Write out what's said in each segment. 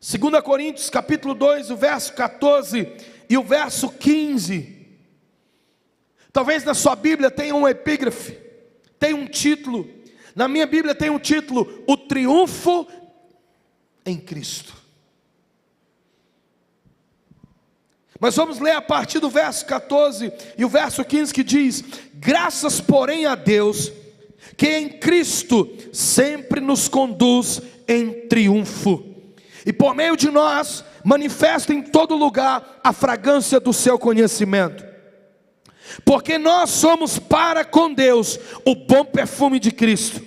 2 Coríntios capítulo 2, o verso 14 e o verso 15. Talvez na sua Bíblia tenha um epígrafe, tenha um título. Na minha Bíblia tem um título: O Triunfo em Cristo. Mas vamos ler a partir do verso 14 e o verso 15, que diz: graças porém a Deus, que em Cristo sempre nos conduz em triunfo, e por meio de nós manifesta em todo lugar a fragrância do seu conhecimento. Porque nós somos para com Deus o bom perfume de Cristo,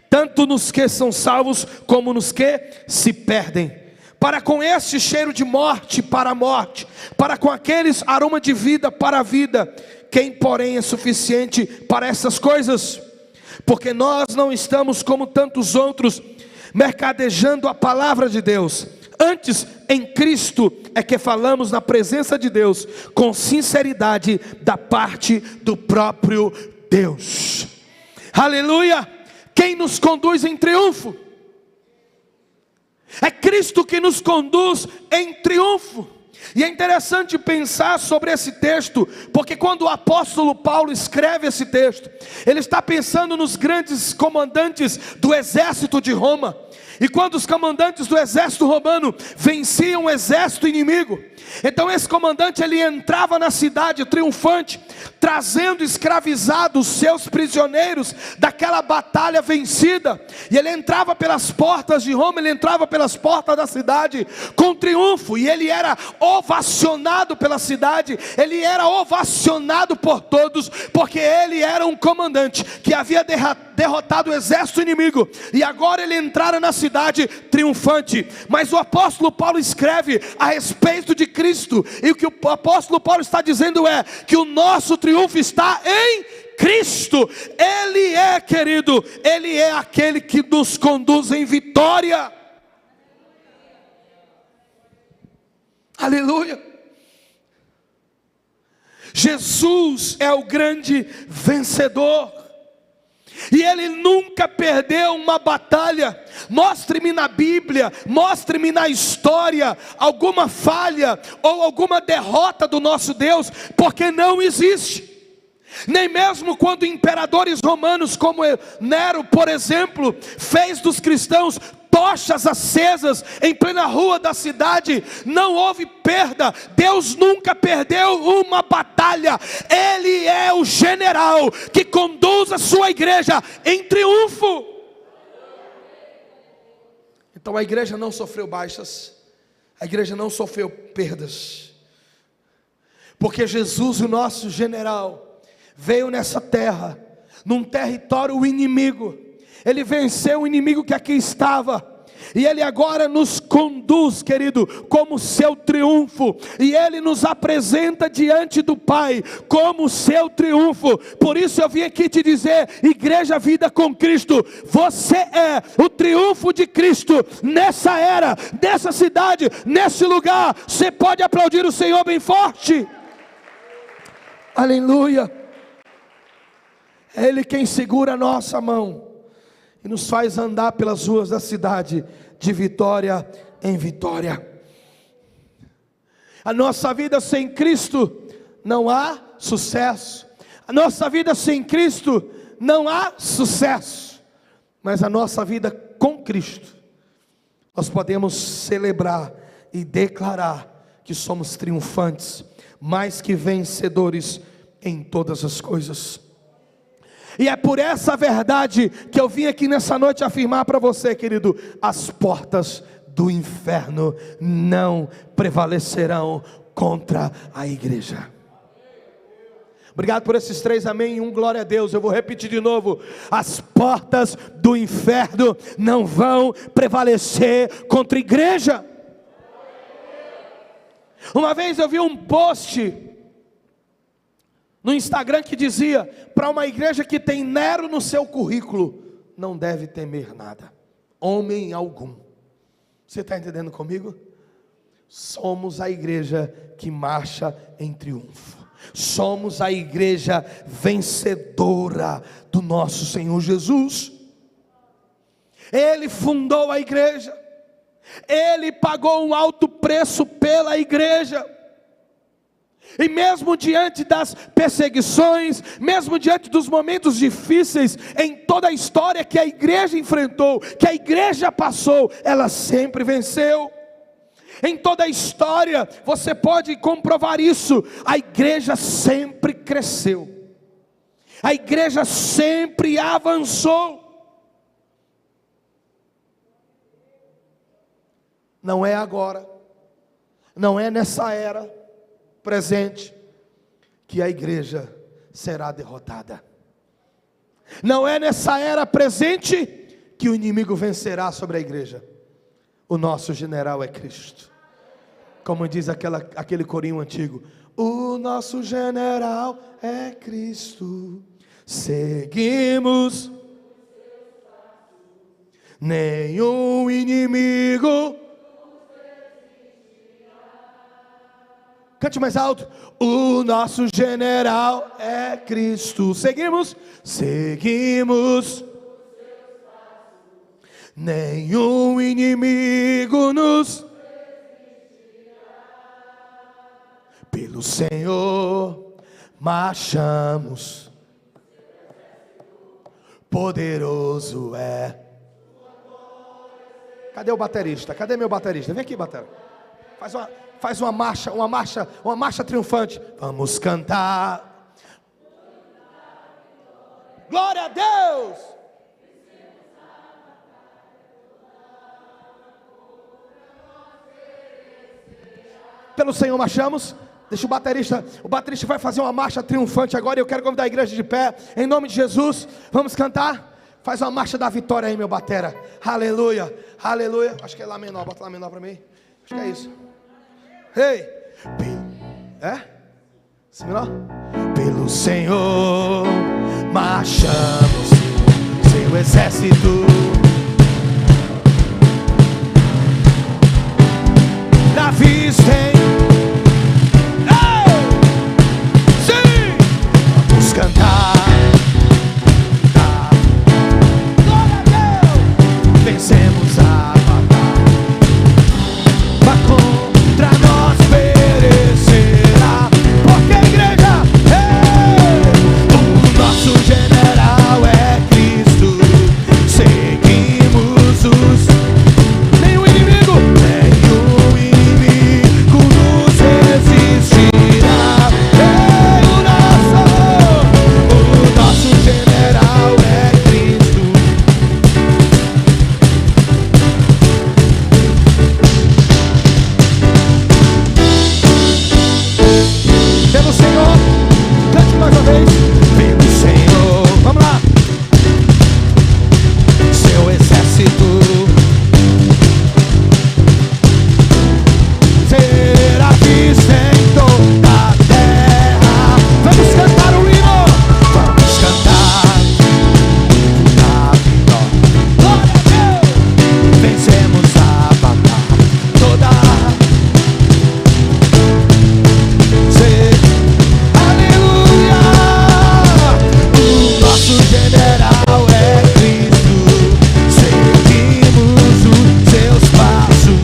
tanto nos que são salvos como nos que se perdem. Para com este cheiro de morte para a morte, para com aqueles aroma de vida para a vida. Quem porém é suficiente para essas coisas? Porque nós não estamos como tantos outros, mercadejando a palavra de Deus. Antes, em Cristo é que falamos na presença de Deus, com sinceridade da parte do próprio Deus. Aleluia! Quem nos conduz em triunfo? É Cristo que nos conduz em triunfo. E é interessante pensar sobre esse texto, porque quando o apóstolo Paulo escreve esse texto, ele está pensando nos grandes comandantes do exército de Roma. E quando os comandantes do exército romano venciam o exército inimigo, então esse comandante ele entrava na cidade triunfante, trazendo escravizados seus prisioneiros daquela batalha vencida. E ele entrava pelas portas de Roma, ele entrava pelas portas da cidade com triunfo, e ele era ovacionado pela cidade, ele era ovacionado por todos, porque ele era um comandante que havia derrotado o exército inimigo, e agora ele entrara na cidade triunfante. Mas o apóstolo Paulo escreve a respeito de Cristo, e o que o apóstolo Paulo está dizendo é que o nosso triunfo está em Cristo. Ele é, querido, Ele é aquele que nos conduz em vitória. Aleluia. Jesus é o grande vencedor, e Ele nunca perdeu uma batalha. Mostre-me na Bíblia, mostre-me na história alguma falha ou alguma derrota do nosso Deus, porque não existe. Nem mesmo quando imperadores romanos como Nero, por exemplo, fez dos cristãos tochas acesas em plena rua da cidade, não houve perda. Deus nunca perdeu uma batalha. Ele é o general que conduz a sua igreja em triunfo. Então a igreja não sofreu baixas, a igreja não sofreu perdas, porque Jesus, o nosso general, veio nessa terra, num território inimigo. Ele venceu o inimigo que aqui estava, e Ele agora nos conduz, querido, como seu triunfo, e Ele nos apresenta diante do Pai como seu triunfo. Por isso eu vim aqui te dizer, Igreja Vida com Cristo, você é o triunfo de Cristo nessa era, nessa cidade, nesse lugar. Você pode aplaudir o Senhor bem forte. Aleluia. É Ele quem segura a nossa mão e nos faz andar pelas ruas da cidade de vitória em vitória. A nossa vida sem Cristo não há sucesso. A nossa vida sem Cristo não há sucesso. Mas a nossa vida com Cristo, nós podemos celebrar e declarar que somos triunfantes, mais que vencedores em todas as coisas. E é por essa verdade que eu vim aqui nessa noite afirmar para você, querido: as portas do inferno não prevalecerão contra a igreja. Obrigado por esses 3 amém e um glória a Deus. Eu vou repetir de novo: as portas do inferno não vão prevalecer contra a igreja. Uma vez eu vi um post no Instagram que dizia: para uma igreja que tem Nero no seu currículo, não deve temer nada, homem algum. Você está entendendo comigo? Somos a igreja que marcha em triunfo. Somos a igreja vencedora do nosso Senhor Jesus. Ele fundou a igreja, Ele pagou um alto preço pela igreja. E mesmo diante das perseguições, mesmo diante dos momentos difíceis, em toda a história que a igreja enfrentou, que a igreja passou, ela sempre venceu. Em toda a história, você pode comprovar isso, a igreja sempre cresceu. A igreja sempre avançou. Não é agora, não é nessa era presente que a igreja será derrotada. Não é nessa era presente que o inimigo vencerá sobre a igreja. O nosso general é Cristo. Como diz aquele corinho antigo: o nosso general é Cristo. Seguimos, nenhum inimigo. Cante mais alto. O nosso general é Cristo. Seguimos, seguimos. Nenhum inimigo nos. Pelo Senhor marchamos. Poderoso é. Cadê o baterista? Cadê meu baterista? Vem aqui, baterista. Faz uma marcha triunfante. Vamos cantar. Glória a Deus. Pelo Senhor marchamos. Deixa o baterista vai fazer uma marcha triunfante agora. Eu quero convidar a igreja de pé, em nome de Jesus. Vamos cantar. Faz uma marcha da vitória aí, meu batera. Aleluia, aleluia. Acho que é Lá menor, bota Lá menor para mim. Acho que é isso. Ei, é? Si menor? Pelo Senhor marchamos, seu exército. Navios tem. Sim! Vamos cantar. Glória a Deus! Vencemos a batalha. Vá contra nós perecerá. Porque a igreja, o nosso general é Cristo. Seguimos os. Nenhum inimigo nos resistirá. O nosso general é Cristo. Pelo Senhor, cante mais uma vez. Pelo Senhor, vamos lá. Seu exército será visto em toda a terra. Vamos cantar o hino. Vamos cantar a vitória. Glória a Deus. Vencemos a batalha toda. Aleluia. O nosso general é Cristo. Seguimos os seus passos.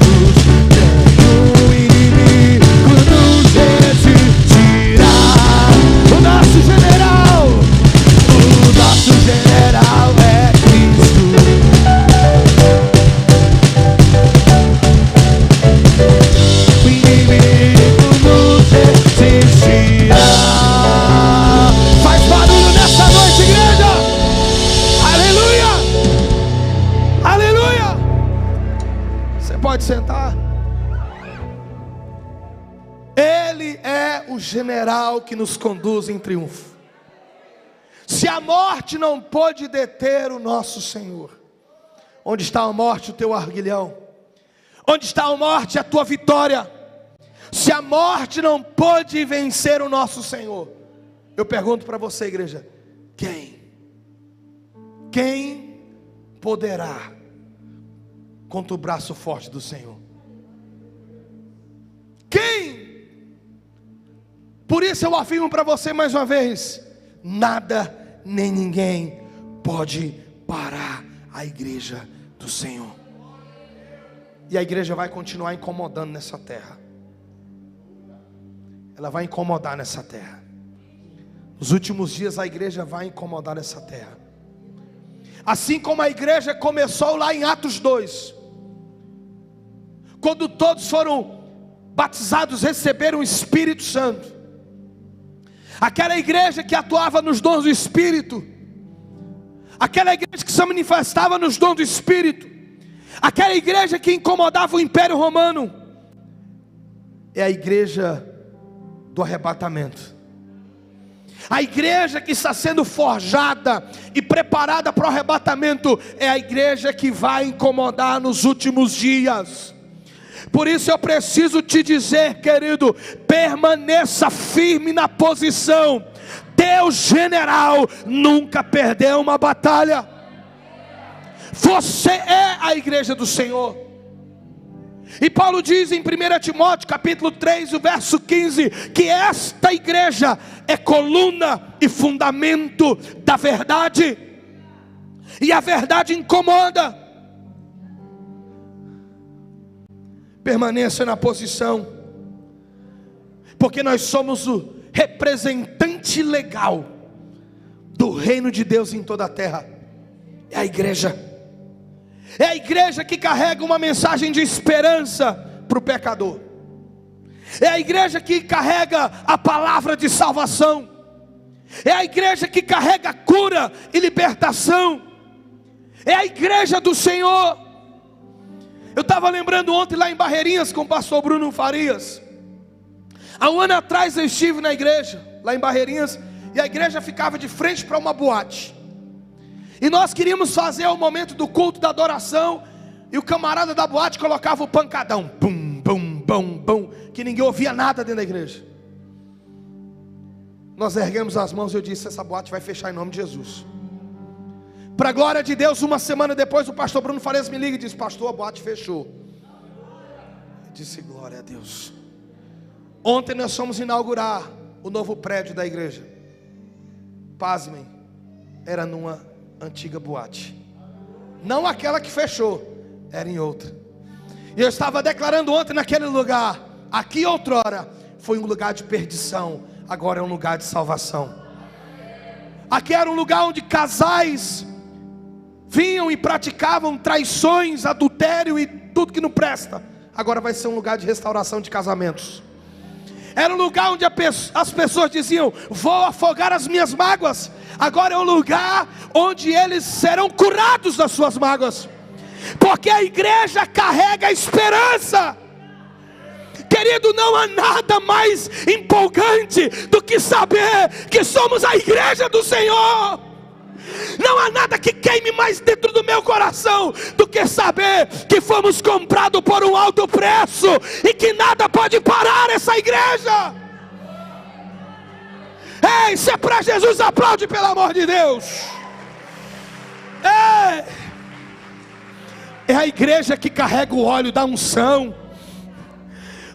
Nenhum inimigo nos resistirá. O nosso general é Cristo. O inimigo nos resistirá. Faz barulho nessa noite, igreja. Aleluia. Aleluia. Você pode sentar. Ele é o general que nos conduz em triunfo. Se a morte não pôde deter o nosso Senhor, onde está a morte, o teu arguilhão? Onde está a morte, a tua vitória? Se a morte não pôde vencer o nosso Senhor, eu pergunto para você, igreja: quem poderá contra o braço forte do Senhor? Quem? Por isso eu afirmo para você mais uma vez: nada nem ninguém pode parar a igreja do Senhor. E a igreja vai continuar incomodando nessa terra. Ela vai incomodar nessa terra. Nos últimos dias a igreja vai incomodar nessa terra. Assim como a igreja começou lá em Atos 2. Quando todos foram batizados, receberam o Espírito Santo. Aquela igreja que atuava nos dons do Espírito. Aquela igreja que se manifestava nos dons do Espírito. Aquela igreja que incomodava o Império Romano. É a igreja do arrebatamento. A igreja que está sendo forjada e preparada para o arrebatamento é a igreja que vai incomodar nos últimos dias. Por isso eu preciso te dizer, querido, permaneça firme na posição. Deus general nunca perdeu uma batalha. Você é a igreja do Senhor. E Paulo diz em 1 Timóteo capítulo 3, o verso 15, que esta igreja é coluna e fundamento da verdade. E a verdade incomoda. Permaneça na posição, porque nós somos o representante legal do reino de Deus em toda a terra. É a igreja. É a igreja que carrega uma mensagem de esperança para o pecador. É a igreja que carrega a palavra de salvação. É a igreja que carrega cura e libertação. É a igreja do Senhor. Eu estava lembrando ontem lá em Barreirinhas com o pastor Bruno Farias. Há um ano atrás eu estive na igreja, lá em Barreirinhas, e a igreja ficava de frente para uma boate. E nós queríamos fazer o momento do culto da adoração, e o camarada da boate colocava o pancadão, bum, bum, bum, bum, que ninguém ouvia nada dentro da igreja. Nós erguemos as mãos e eu disse: essa boate vai fechar em nome de Jesus. Para a glória de Deus, uma semana depois o pastor Bruno Farias me liga e diz: pastor, a boate fechou. Eu disse: glória a Deus. Ontem nós fomos inaugurar o novo prédio da igreja. Pasmem, era numa antiga boate. Não aquela que fechou, era em outra. E eu estava declarando ontem naquele lugar: aqui outrora foi um lugar de perdição, agora é um lugar de salvação. Aqui era um lugar onde casais vinham e praticavam traições, adultério e tudo que não presta. Agora vai ser um lugar de restauração de casamentos. Era um lugar onde as pessoas diziam: vou afogar as minhas mágoas. Agora é um lugar onde eles serão curados das suas mágoas, porque a igreja carrega a esperança. Querido, não há nada mais empolgante do que saber que somos a igreja do Senhor. Não há nada que queime mais dentro do meu coração do que saber que fomos comprados por um alto preço e que nada pode parar essa igreja. Ei, se é para Jesus, aplaude pelo amor de Deus. É a igreja que carrega o óleo da unção,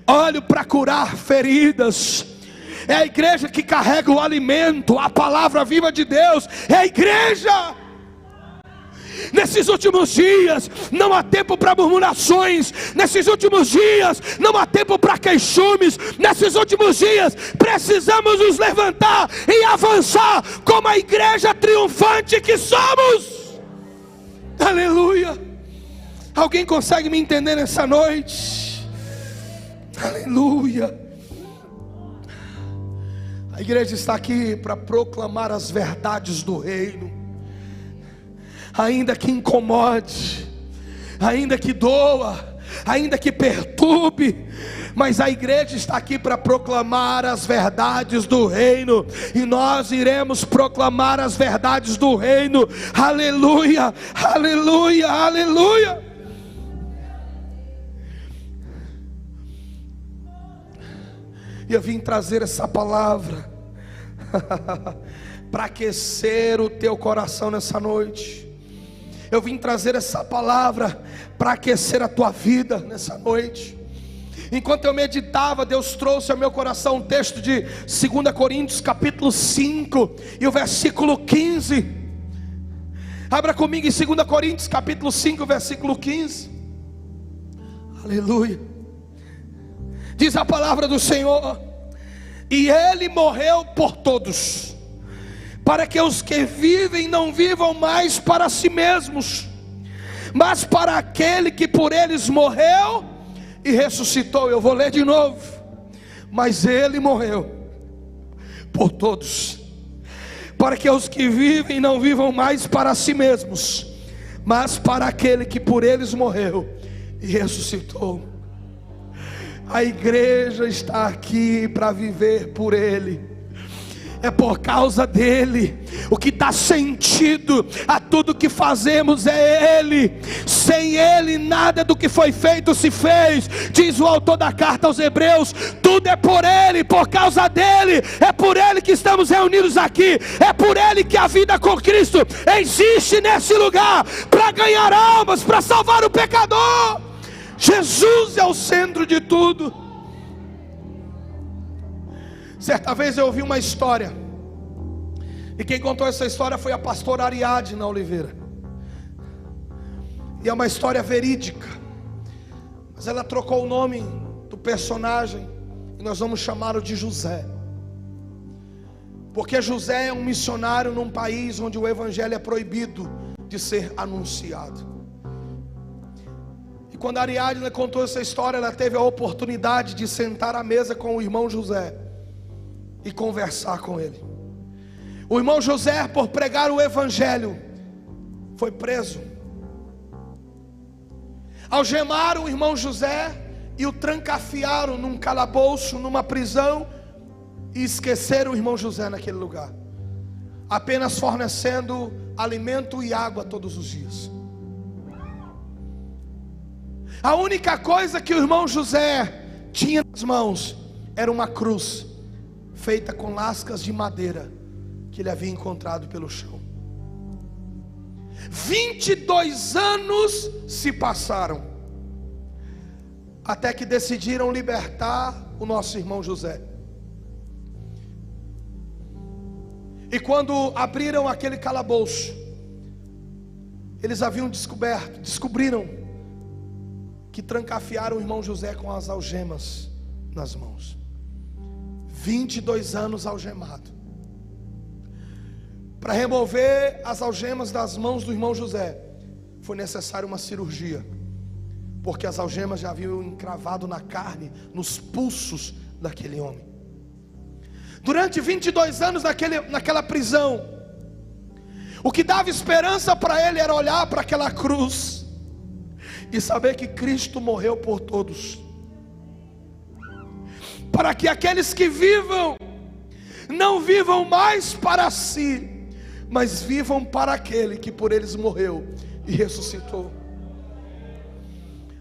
óleo para curar feridas. É a igreja que carrega o alimento, a palavra viva de Deus. É a igreja. Nesses últimos dias não há tempo para murmurações. Nesses últimos dias não há tempo para queixumes. Nesses últimos dias precisamos nos levantar e avançar como a igreja triunfante que somos. Aleluia. Alguém consegue me entender nessa noite? Aleluia. A igreja está aqui para proclamar as verdades do reino, ainda que incomode, ainda que doa, ainda que perturbe, mas a igreja está aqui para proclamar as verdades do reino, e nós iremos proclamar as verdades do reino. Aleluia, aleluia, aleluia. E eu vim trazer essa palavra para aquecer o teu coração nessa noite. Eu vim trazer essa palavra para aquecer a tua vida nessa noite. Enquanto eu meditava, Deus trouxe ao meu coração um texto de 2 Coríntios capítulo 5 e o versículo 15. Abra comigo em 2 Coríntios capítulo 5, versículo 15. Aleluia. Diz a palavra do Senhor: e Ele morreu por todos, para que os que vivem não vivam mais para si mesmos, mas para aquele que por eles morreu e ressuscitou. Eu vou ler de novo. Mas Ele morreu por todos, para que os que vivem não vivam mais para si mesmos, mas para aquele que por eles morreu e ressuscitou. A igreja está aqui para viver por Ele. É por causa dele. O que dá sentido a tudo que fazemos é Ele. Sem Ele nada do que foi feito se fez. Diz o autor da carta aos Hebreus: tudo é por Ele, por causa dele. É por Ele que estamos reunidos aqui. É por Ele que a vida com Cristo existe nesse lugar, para ganhar almas, para salvar o pecador. Jesus é o centro de tudo. Certa vez eu ouvi uma história, e quem contou essa história foi a pastora Ariadna Oliveira. E é uma história verídica, mas ela trocou o nome do personagem, e nós vamos chamá-lo de José, porque José é um missionário num país onde o evangelho é proibido de ser anunciado. E quando a Ariadna contou essa história, ela teve a oportunidade de sentar à mesa com o irmão José e conversar com ele. O irmão José, por pregar o evangelho, foi preso. Algemaram o irmão José e o trancafiaram num calabouço, numa prisão, e esqueceram o irmão José naquele lugar, apenas fornecendo alimento e água todos os dias. A única coisa que o irmão José tinha nas mãos era uma cruz feita com lascas de madeira que ele havia encontrado pelo chão. 22 anos se passaram até que decidiram libertar o nosso irmão José. E quando abriram aquele calabouço, eles haviam descobriram que trancafiaram o irmão José com as algemas nas mãos. 22 anos algemado. Para remover as algemas das mãos do irmão José, foi necessária uma cirurgia, porque as algemas já haviam encravado na carne, nos pulsos daquele homem. Durante 22 anos naquela prisão, o que dava esperança para ele era olhar para aquela cruz e saber que Cristo morreu por todos, para que aqueles que vivam, não vivam mais para si, mas vivam para aquele que por eles morreu e ressuscitou.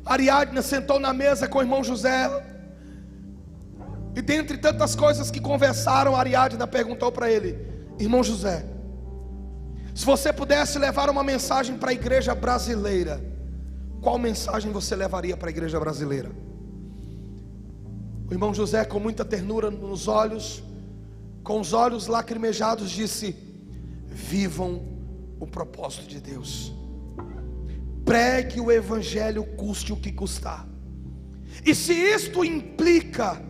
Ariadna sentou na mesa com o irmão José, e dentre tantas coisas que conversaram, Ariadna perguntou para ele: irmão José, se você pudesse levar uma mensagem para a igreja brasileira, qual mensagem você levaria para a igreja brasileira? O irmão José, com muita ternura nos olhos, com os olhos lacrimejados, disse: vivam o propósito de Deus. Pregue o evangelho, custe o que custar. E se isto implica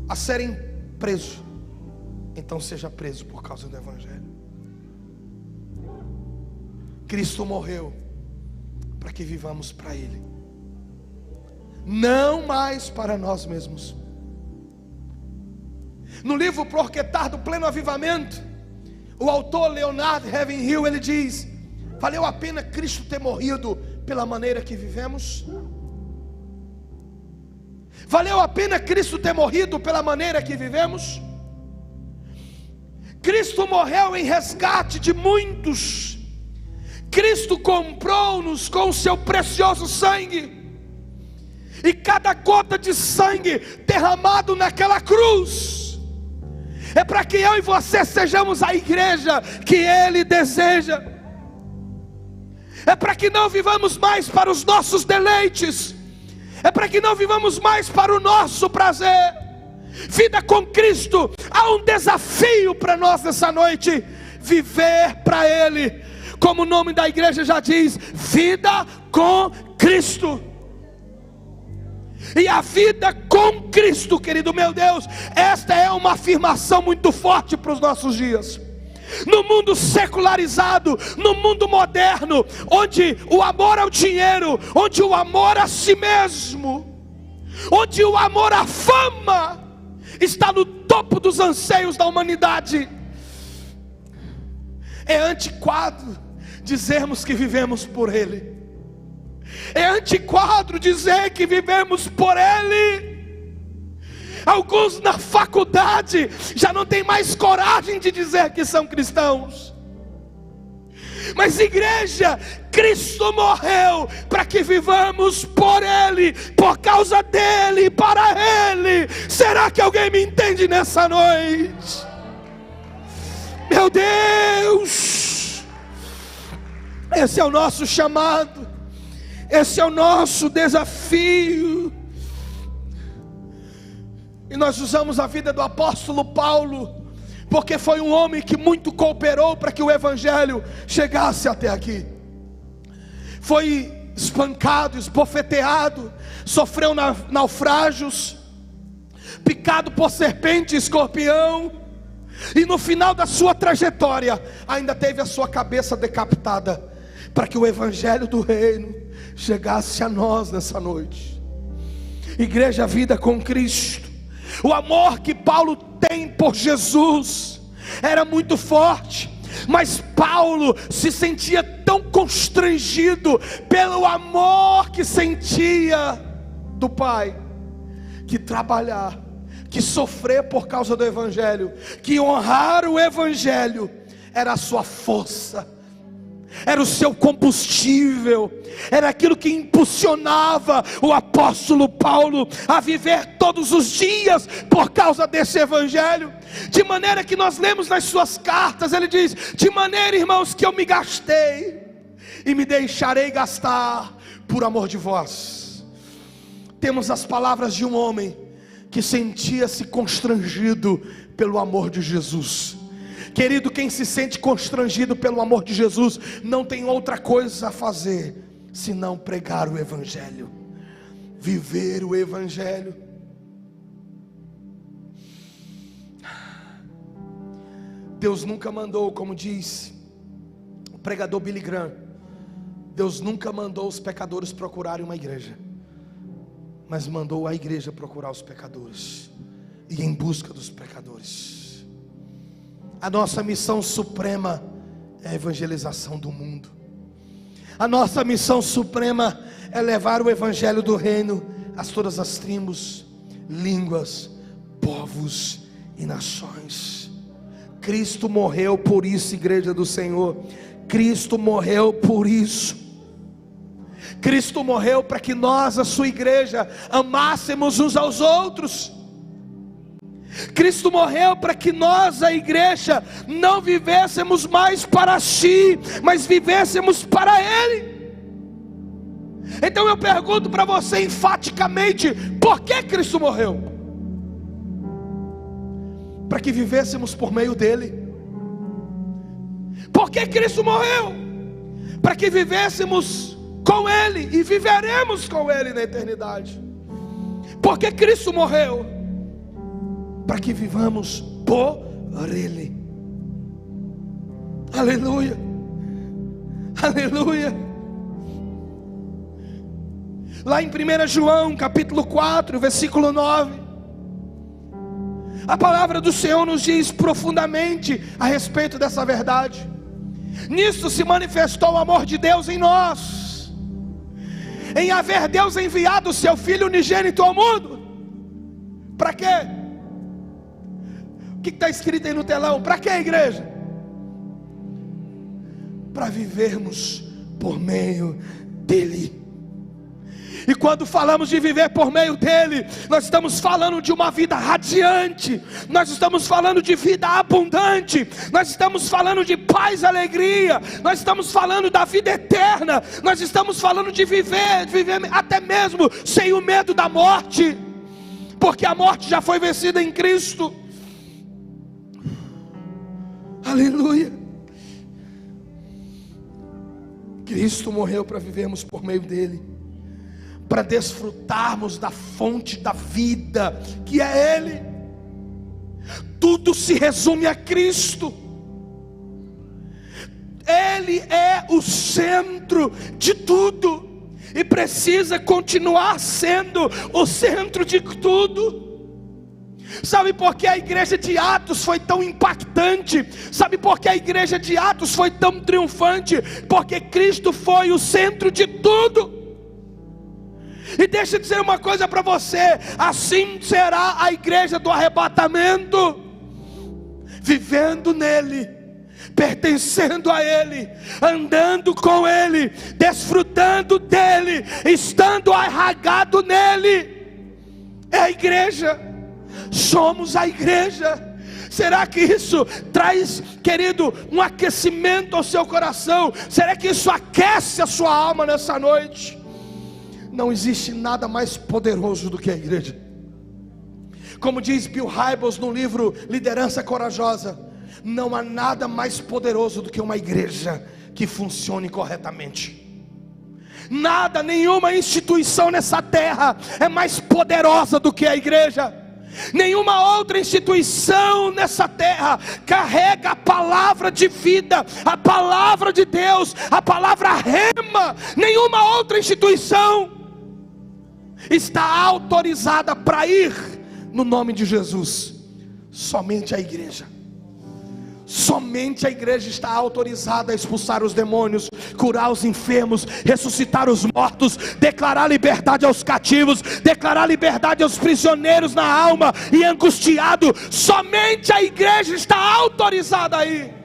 a serem presos, então seja preso por causa do evangelho. Cristo morreu para que vivamos para Ele, não mais para nós mesmos. No livro Projetar do Pleno Avivamento, o autor Leonard Ravenhill, ele diz: valeu a pena Cristo ter morrido pela maneira que vivemos? Valeu a pena Cristo ter morrido pela maneira que vivemos? Cristo morreu em resgate de muitos. Cristo comprou-nos com o seu precioso sangue. E cada gota de sangue derramado naquela cruz é para que eu e você sejamos a igreja que Ele deseja. É para que não vivamos mais para os nossos deleites, é para que não vivamos mais para o nosso prazer. Vida com Cristo, há um desafio para nós nessa noite: viver para Ele, como o nome da igreja já diz, vida com Cristo. E a vida com Cristo, querido meu Deus, esta é uma afirmação muito forte para os nossos dias. No mundo secularizado, no mundo moderno, onde o amor ao dinheiro, onde o amor a si mesmo, onde o amor à fama está no topo dos anseios da humanidade, é antiquado dizermos que vivemos por Ele. É antiquado dizer que vivemos por Ele. Alguns na faculdade já não tem mais coragem de dizer que são cristãos. Mas igreja, Cristo morreu para que vivamos por Ele, por causa dEle, para Ele. Será que alguém me entende nessa noite? Meu Deus, esse é o nosso chamado, esse é o nosso desafio. E nós usamos a vida do apóstolo Paulo, porque foi um homem que muito cooperou para que o evangelho chegasse até aqui. Foi espancado, esbofeteado, sofreu naufrágios, picado por serpente e escorpião, e no final da sua trajetória ainda teve a sua cabeça decapitada, para que o evangelho do reino chegasse a nós nessa noite. Igreja, vida com Cristo. O amor que Paulo tem por Jesus era muito forte, mas Paulo se sentia tão constrangido pelo amor que sentia do Pai, que trabalhar, que sofrer por causa do evangelho, que honrar o evangelho era a sua força, era o seu combustível, era aquilo que impulsionava o apóstolo Paulo a viver todos os dias por causa desse evangelho. De maneira que nós lemos nas suas cartas, ele diz: de maneira, irmãos, que eu me gastei e me deixarei gastar por amor de vós. Temos as palavras de um homem que sentia-se constrangido pelo amor de Jesus. Querido, quem se sente constrangido pelo amor de Jesus não tem outra coisa a fazer senão pregar o evangelho, viver o evangelho. Deus nunca mandou, como diz o pregador Billy Graham, Deus nunca mandou os pecadores procurarem uma igreja, mas mandou a igreja procurar os pecadores e ir em busca dos pecadores. A nossa missão suprema é a evangelização do mundo. A nossa missão suprema é levar o evangelho do reino a todas as tribos, línguas, povos e nações. Cristo morreu por isso, igreja do Senhor. Cristo morreu por isso. Cristo morreu para que nós, a sua igreja, amássemos uns aos outros. Cristo morreu para que nós, a igreja, não vivêssemos mais para si, mas vivêssemos para Ele. Então eu pergunto para você enfaticamente: por que Cristo morreu? Para que vivêssemos por meio dEle. Por que Cristo morreu? Para que vivêssemos com Ele e viveremos com Ele na eternidade. Por que Cristo morreu? Para que vivamos por Ele. Aleluia, aleluia. Lá em 1 João capítulo 4, versículo 9, a palavra do Senhor nos diz profundamente a respeito dessa verdade. Nisso se manifestou o amor de Deus em nós, em haver Deus enviado o seu Filho unigênito ao mundo. Para quê? O que está escrito aí no telão? Para que, igreja? Para vivermos por meio dEle. E quando falamos de viver por meio dEle, nós estamos falando de uma vida radiante, nós estamos falando de vida abundante, nós estamos falando de paz e alegria, nós estamos falando da vida eterna, nós estamos falando de viver até mesmo sem o medo da morte, porque a morte já foi vencida em Cristo. Aleluia. Cristo morreu para vivermos por meio dEle, para desfrutarmos da fonte da vida, que é Ele. Tudo se resume a Cristo. Ele é o centro de tudo, e precisa continuar sendo o centro de tudo. Sabe por que a igreja de Atos foi tão impactante? Sabe por que a igreja de Atos foi tão triunfante? Porque Cristo foi o centro de tudo. E deixa eu dizer uma coisa para você: assim será a igreja do arrebatamento, vivendo nele, pertencendo a Ele, andando com Ele, desfrutando dEle, estando arraigado nele. É a igreja, somos a igreja. Será que isso traz, querido, um aquecimento ao seu coração? Será que isso aquece a sua alma nessa noite? Não existe nada mais poderoso do que a igreja. Como diz Bill Hybels no livro Liderança Corajosa, não há nada mais poderoso do que uma igreja que funcione corretamente. Nada, nenhuma instituição nessa terra é mais poderosa do que a igreja. Nenhuma outra instituição nessa terra carrega a palavra de vida, a palavra de Deus, a palavra rema. Nenhuma outra instituição está autorizada para ir no nome de Jesus. Somente a igreja. Somente a igreja está autorizada a expulsar os demônios, curar os enfermos, ressuscitar os mortos, declarar liberdade aos cativos, declarar liberdade aos prisioneiros na alma e angustiado. Somente a igreja está autorizada aí.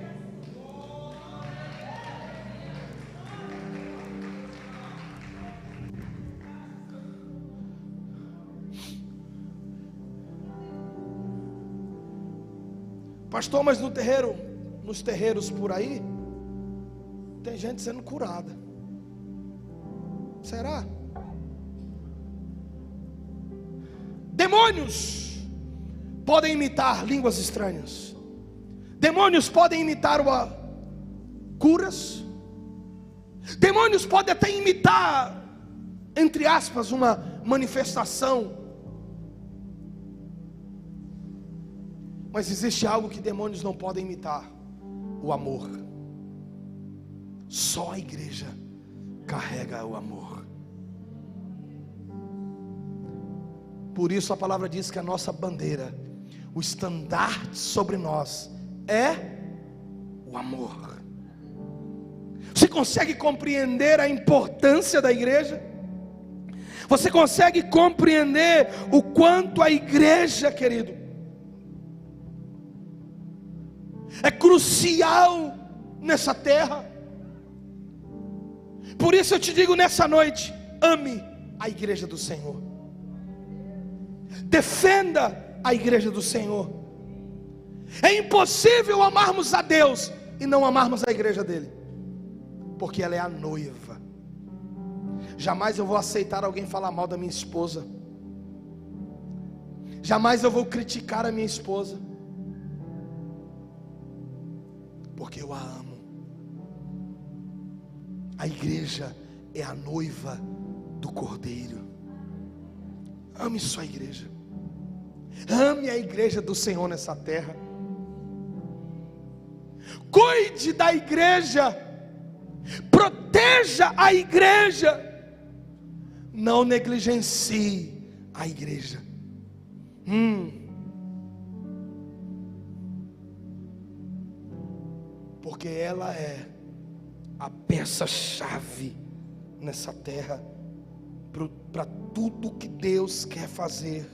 Pastor, mas no terreiro, nos terreiros por aí, tem gente sendo curada. Será? Demônios podem imitar línguas estranhas. Demônios podem imitar curas. Demônios podem até imitar, entre aspas, uma manifestação. Mas existe algo que demônios não podem imitar: o amor. Só a igreja carrega o amor. Por isso a palavra diz que a nossa bandeira, o estandarte sobre nós é o amor. Você consegue compreender a importância da igreja? Você consegue compreender o quanto a igreja, querido, é crucial nessa terra? Por isso eu te digo nessa noite: ame a igreja do Senhor, defenda a igreja do Senhor. É impossível amarmos a Deus e não amarmos a igreja dele, porque ela é a noiva. Jamais eu vou aceitar alguém falar mal da minha esposa. Jamais eu vou criticar a minha esposa, porque eu a amo. A igreja é a noiva do Cordeiro. Ame sua igreja. Ame a igreja do Senhor nessa terra. Cuide da igreja. Proteja a igreja. Não negligencie a igreja. Porque ela é a peça-chave nessa terra para tudo que Deus quer fazer.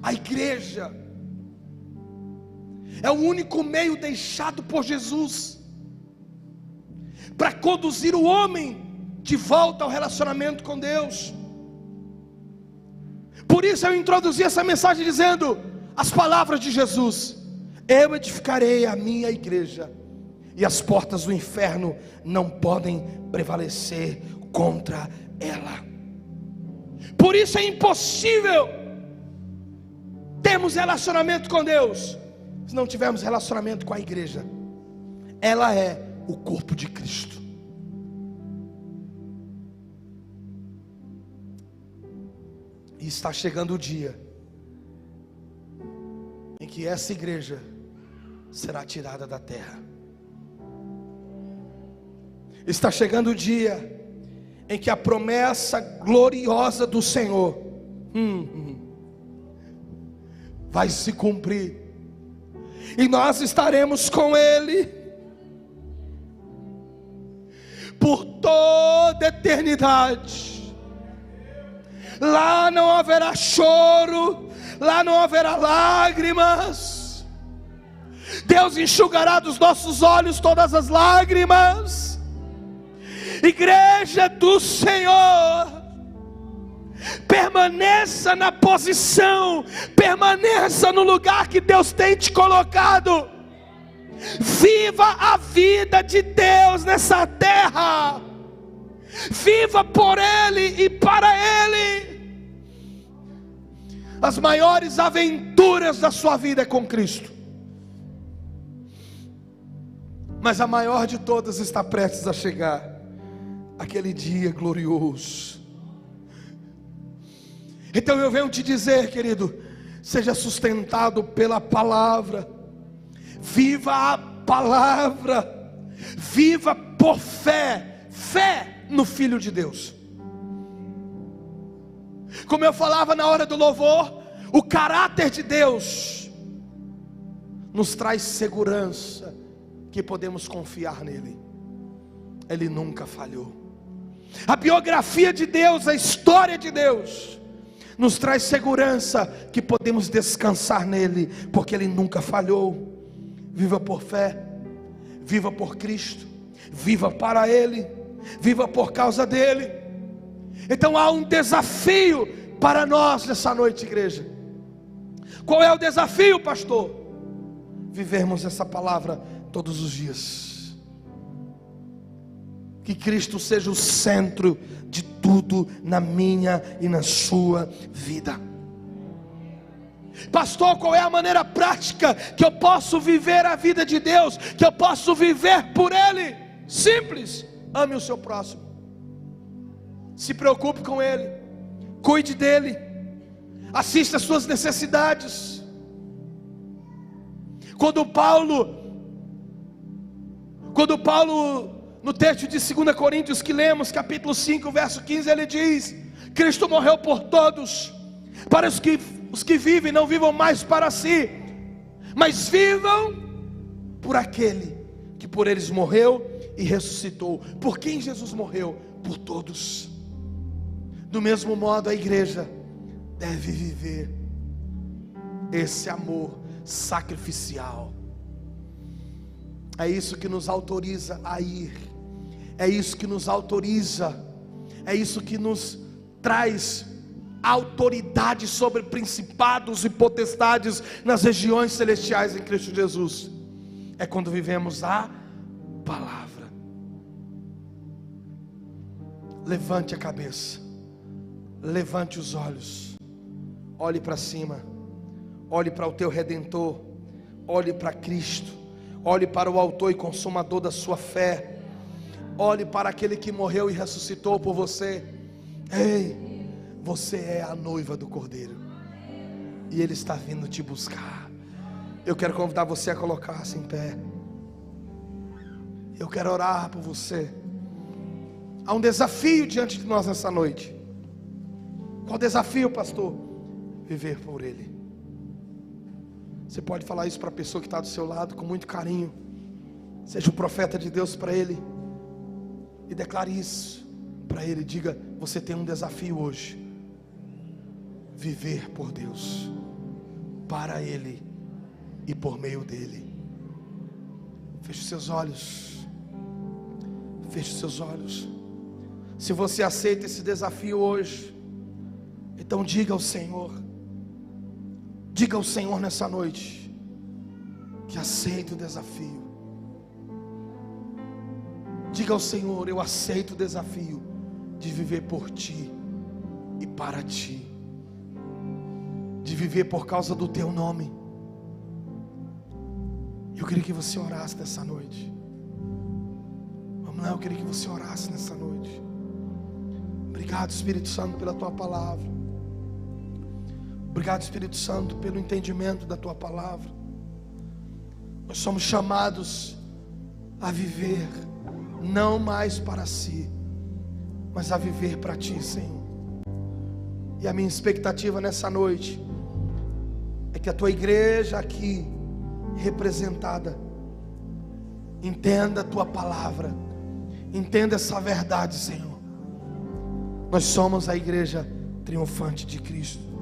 A igreja é o único meio deixado por Jesus para conduzir o homem de volta ao relacionamento com Deus. Por isso eu introduzi essa mensagem dizendo as palavras de Jesus: eu edificarei a minha igreja, e as portas do inferno não podem prevalecer contra ela. Por isso é impossível termos relacionamento com Deus se não tivermos relacionamento com a igreja. Ela é o corpo de Cristo. E está chegando o dia em que essa igreja será tirada da terra. Está chegando o dia em que a promessa gloriosa do Senhor vai se cumprir, e nós estaremos com Ele por toda a eternidade. Lá não haverá choro, lá não haverá lágrimas. Deus enxugará dos nossos olhos todas as lágrimas. Igreja do Senhor, permaneça na posição, permaneça no lugar que Deus tem te colocado. Viva a vida de Deus nessa terra. Viva por Ele e para Ele. As maiores aventuras da sua vida é com Cristo, mas a maior de todas está prestes a chegar. Aquele dia glorioso. Então eu venho te dizer, querido, seja sustentado pela palavra. Viva a palavra. Viva por fé. Fé no Filho de Deus. Como eu falava na hora do louvor, o caráter de Deus nos traz segurança, que podemos confiar nele. Ele nunca falhou. A biografia de Deus, a história de Deus, nos traz segurança, que podemos descansar nele, porque ele nunca falhou. Viva por fé, viva por Cristo, viva para Ele, viva por causa dele. Então há um desafio para nós nessa noite, igreja. Qual é o desafio, pastor? Vivermos essa palavra todos os dias. Que Cristo seja o centro de tudo na minha e na sua vida. Pastor, qual é a maneira prática que eu posso viver a vida de Deus, que eu posso viver por Ele? Simples: ame o seu próximo, se preocupe com ele, cuide dele, assista às suas necessidades. Quando Paulo no texto de 2 Coríntios que lemos, capítulo 5, verso 15, ele diz: Cristo morreu por todos, para os que vivem não vivam mais para si, mas vivam por aquele que por eles morreu e ressuscitou. Por quem Jesus morreu? Por todos. Do mesmo modo, a igreja deve viver esse amor sacrificial. É isso que nos autoriza a ir, é isso que nos autoriza, é isso que nos traz autoridade sobre principados e potestades nas regiões celestiais em Cristo Jesus. É quando vivemos a palavra. Levante a cabeça, levante os olhos, olhe para cima, olhe para o teu Redentor, olhe para Cristo, olhe para o autor e consumador da sua fé, olhe para aquele que morreu e ressuscitou por você. Ei, você é a noiva do Cordeiro, e Ele está vindo te buscar. Eu quero convidar você a colocar-se em pé. Eu quero orar por você. Há um desafio diante de nós nessa noite. Qual desafio, pastor? Viver por Ele. Você pode falar isso para a pessoa que está do seu lado com muito carinho. Seja o profeta de Deus para ele, e declare isso para ele. Diga: você tem um desafio hoje. Viver por Deus, para Ele e por meio dEle. Feche os seus olhos. Feche os seus olhos. Se você aceita esse desafio hoje, então diga ao Senhor. Diga ao Senhor nessa noite que aceito o desafio. Diga ao Senhor: eu aceito o desafio de viver por Ti e para Ti, de viver por causa do Teu nome. Eu queria que você orasse nessa noite. Vamos lá, eu queria que você orasse nessa noite. Obrigado, Espírito Santo, pela Tua palavra. Obrigado, Espírito Santo, pelo entendimento da Tua palavra. Nós somos chamados a viver, não mais para si, mas a viver para Ti, Senhor. E a minha expectativa nessa noite é que a Tua igreja aqui representada entenda a Tua palavra, entenda essa verdade, Senhor. Nós somos a igreja triunfante de Cristo.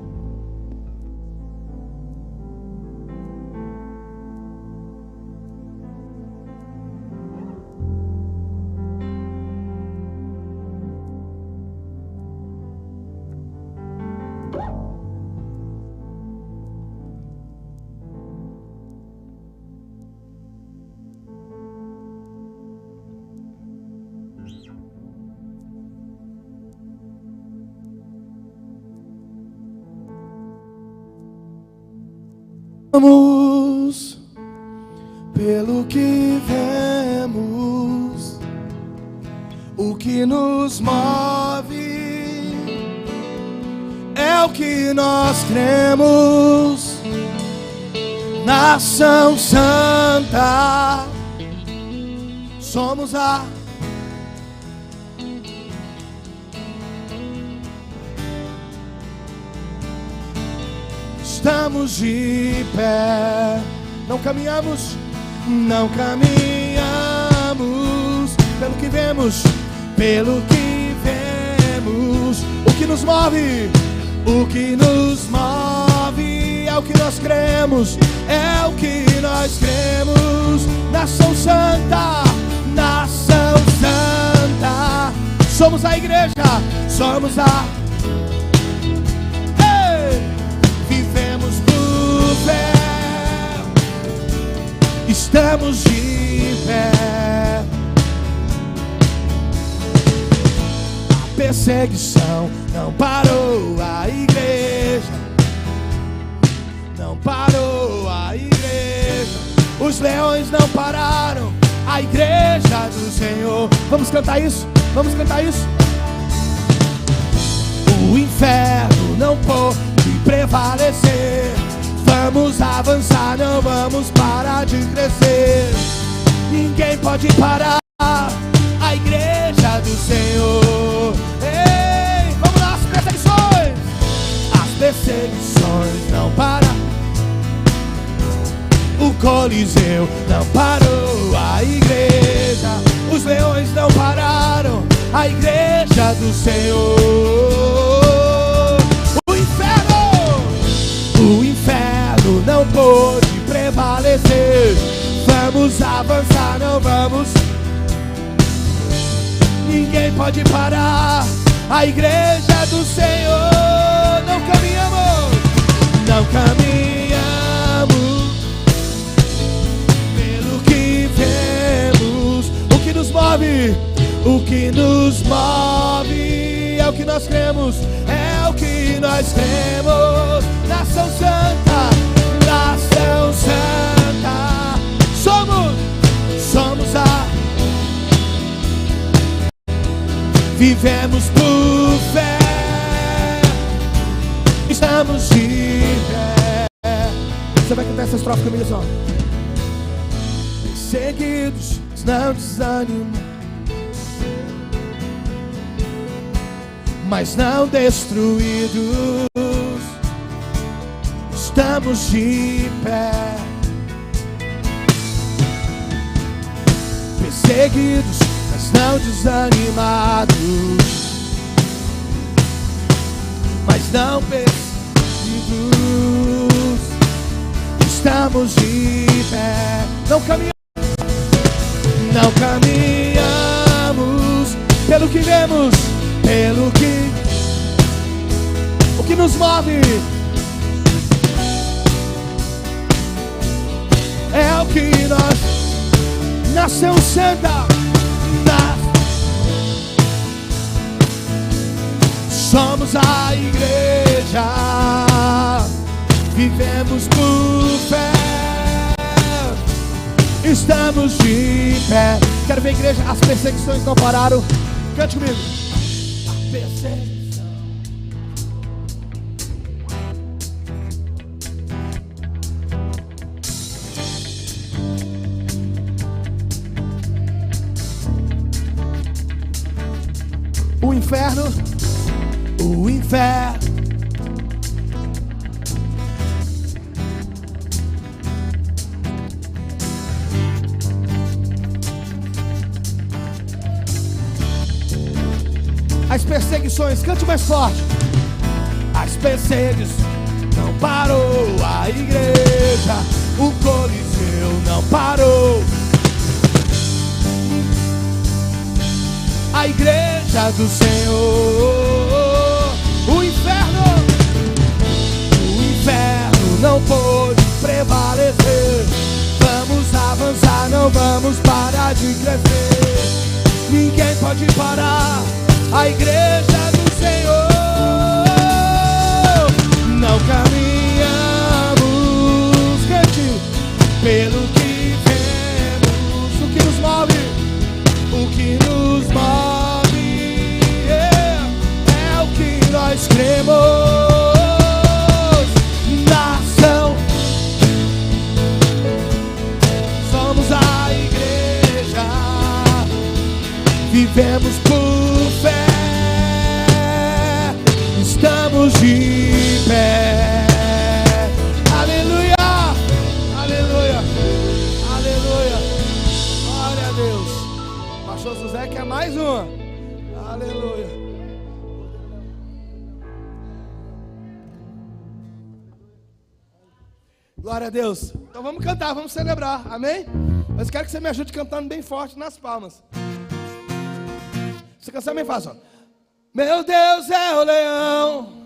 Vamos pelo que vemos, o que nos move é o que nós cremos. Nação santa, somos a estamos de pé, não caminhamos pelo que vemos, o que nos move é o que nós cremos, é o que nós cremos. Nação santa, somos a igreja, somos a vivemos por fé, estamos de pé. A perseguição não parou a igreja, não parou a igreja. Os leões não pararam a igreja do Senhor. Vamos cantar isso? Vamos cantar isso? O inferno não pôde prevalecer. Vamos avançar, não vamos parar de crescer. Ninguém pode parar a igreja do Senhor. Ei, vamos lá, as perseguições. As perseguições não param. O Coliseu não parou a igreja. Os leões não pararam a igreja do Senhor. O inferno não pôde prevalecer. Vamos avançar, não vamos. Ninguém pode parar a igreja do Senhor. Não caminhamos pelo que vemos. O que nos move é o que nós cremos, é o que nós cremos. Nação santa, somos a vivemos por fé, estamos de pé. Você vai cantar essa estrofe comigo só. Perseguidos, não desanimam, mas não destruídos. Estamos de pé. Perseguidos, mas não desanimados, mas não perdidos. Estamos de pé. Não caminhamos pelo que vemos, o que nos move é o que nós, nação santa, somos a igreja, vivemos por fé, estamos de pé. Quero ver a igreja, as perseguições não pararam. Cante comigo. A perseguição inferno, o inferno. As perseguições, cante mais forte. As perseguições não parou a igreja, o Coliseu não parou. A igreja do Senhor, o inferno não pôde prevalecer. Vamos avançar, não vamos parar de crescer. Ninguém pode parar a igreja do Senhor. Não caminhamos rente pelo que vemos. O que nos move, o que nos move é o que nós cremos. Nação, somos a igreja, vivemos por fé, estamos de pé. Aleluia, aleluia, aleluia. Glória a Deus. Pastor José quer mais uma. Aleluia. Glória a Deus. Então vamos cantar, vamos celebrar, amém? Mas quero que você me ajude cantando bem forte nas palmas. Essa canção é bem fácil, ó. Meu Deus é o leão.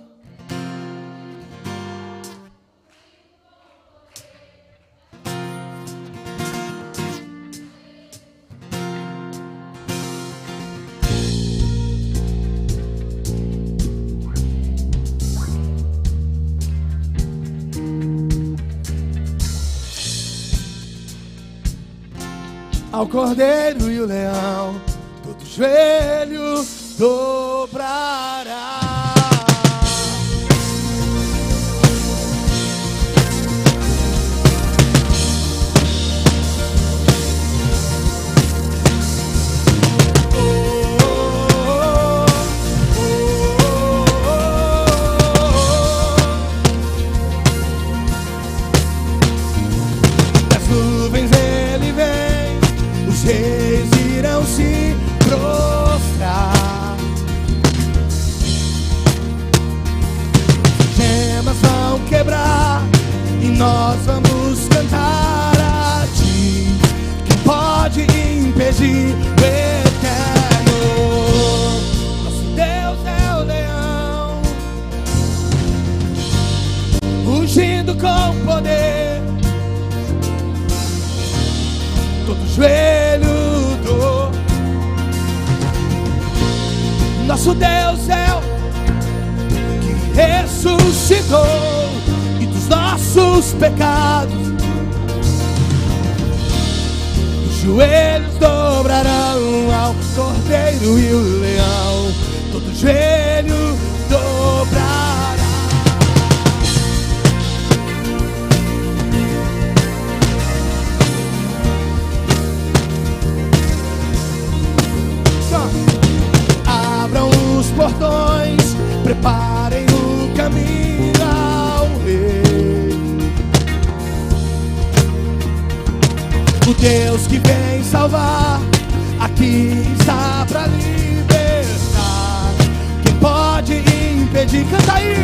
Ao cordeiro e o leão, todo joelho dobrará. Das nuvens ele vem, os reis irão se prostrar. Gemas vão quebrar e nós vamos cantar a ti. Quem pode impedir o eterno? Nosso Deus é o leão, rugindo com poder. Todo joelho do. Nosso Deus é o que ressuscitou, e dos nossos pecados os joelhos dobrarão ao cordeiro e o leão. Todo joelho dobrará. Abram os portões, preparem o caminho ao rei. O Deus que vem salvar, aqui está pra libertar. Quem pode impedir? Canta aí!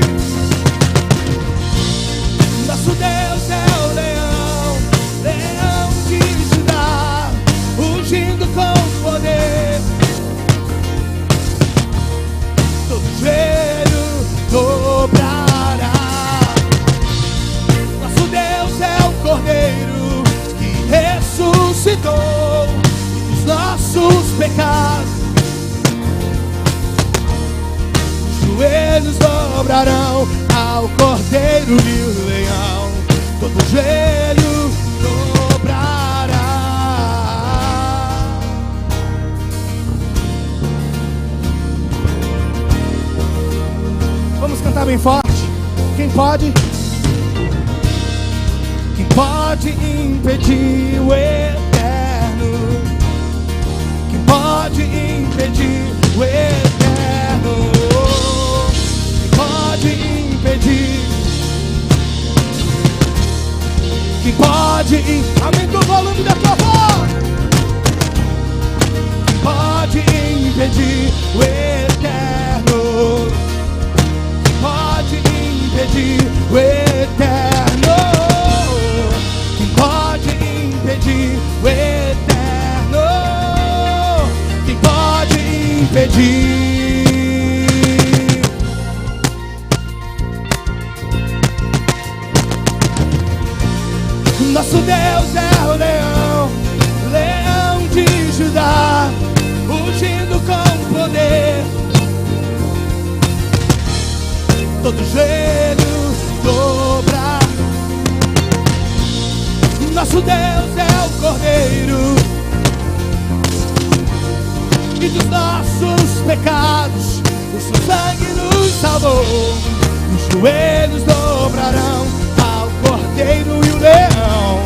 Nosso Deus é o leão, leão de Judá, rugindo com poder. Todo joelho dobrará. Nosso Deus é o cordeiro que ressuscitou os nossos pecados. Os joelhos dobrarão ao cordeiro e o leão. Todo joelho dobrará. Vamos cantar bem forte. Quem pode? Quem pode impedir o eterno? Quem pode impedir o eterno? o eterno? Quem pode impedir o eterno? Quem pode impedir o eterno? Quem pode impedir? Nosso Deus é o leão, leão de Judá, ungido com poder. Todo joelho se dobra. Nosso Deus é o Cordeiro, e dos nossos pecados o seu sangue nos salvou. Os joelhos dobrarão ao Cordeiro e o leão,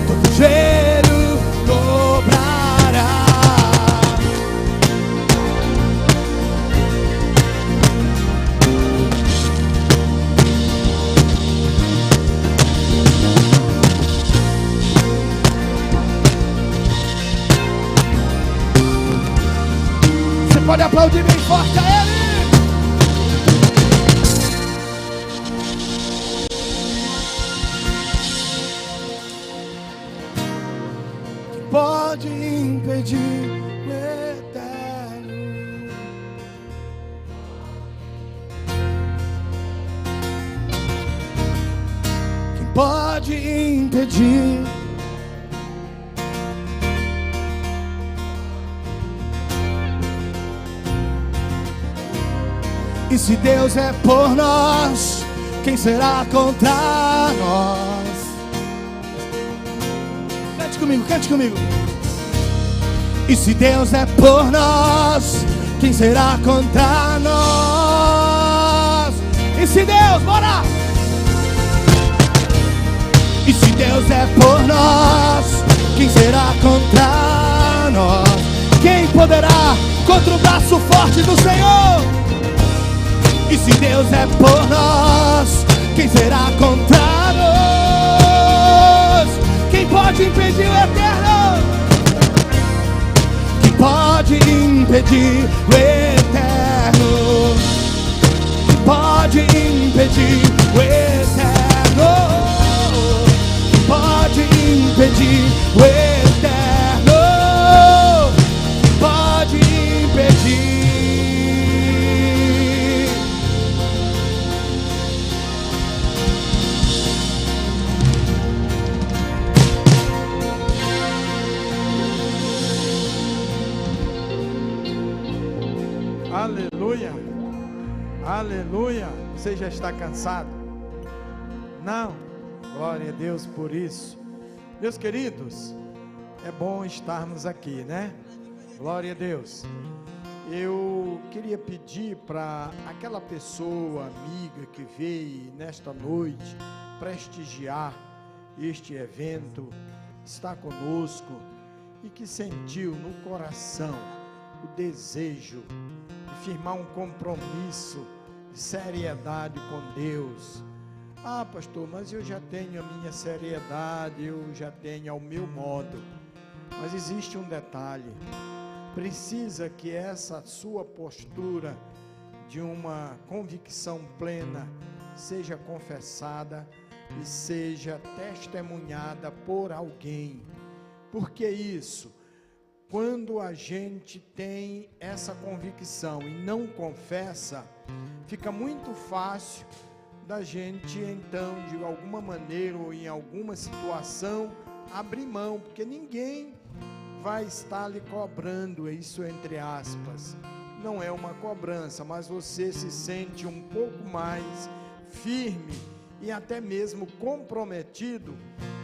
todo joelho dobrará. Você pode aplaudir bem forte a Ele. Pode impedir o eterno? Quem pode impedir? E se Deus é por nós, quem será contra nós? Cante comigo, cante comigo. E se Deus é por nós, quem será contra nós? E se Deus, bora! E se Deus é por nós, quem será contra nós? Quem poderá contra o braço forte do Senhor? E se Deus é por nós, quem será contra nós? Quem pode impedir o eterno? Quem pode impedir o eterno? Quem pode impedir o eterno? Quem pode impedir o eterno? Quem pode impedir? Aleluia, aleluia. Você já está cansado? Não? Glória a Deus por isso. Meus queridos, é bom estarmos aqui, né? Glória a Deus. Eu queria pedir para aquela pessoa, amiga, que veio nesta noite prestigiar este evento, está conosco e que sentiu no coração o desejo de firmar um compromisso de seriedade com Deus. Ah, pastor, mas eu já tenho a minha seriedade, eu já tenho ao meu modo. Mas existe um detalhe: precisa que essa sua postura de uma convicção plena seja confessada e seja testemunhada por alguém. Por que isso? Quando a gente tem essa convicção e não confessa, fica muito fácil da gente então, de alguma maneira ou em alguma situação, abrir mão, porque ninguém vai estar lhe cobrando, isso entre aspas. Não é uma cobrança, mas você se sente um pouco mais firme e até mesmo comprometido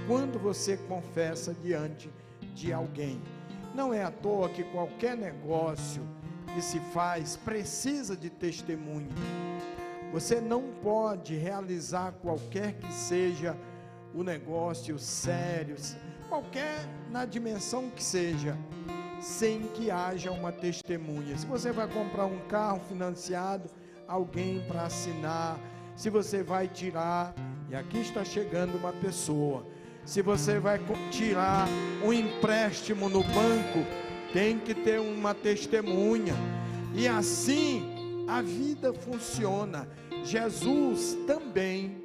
quando você confessa diante de alguém. Não é à toa que qualquer negócio que se faz precisa de testemunho. Você não pode realizar qualquer que seja o negócio sério, qualquer na dimensão que seja, sem que haja uma testemunha. Se você vai comprar um carro financiado, alguém para assinar. Se você vai tirar, e aqui está chegando uma pessoa, se você vai tirar um empréstimo no banco, tem que ter uma testemunha. E assim a vida funciona. Jesus também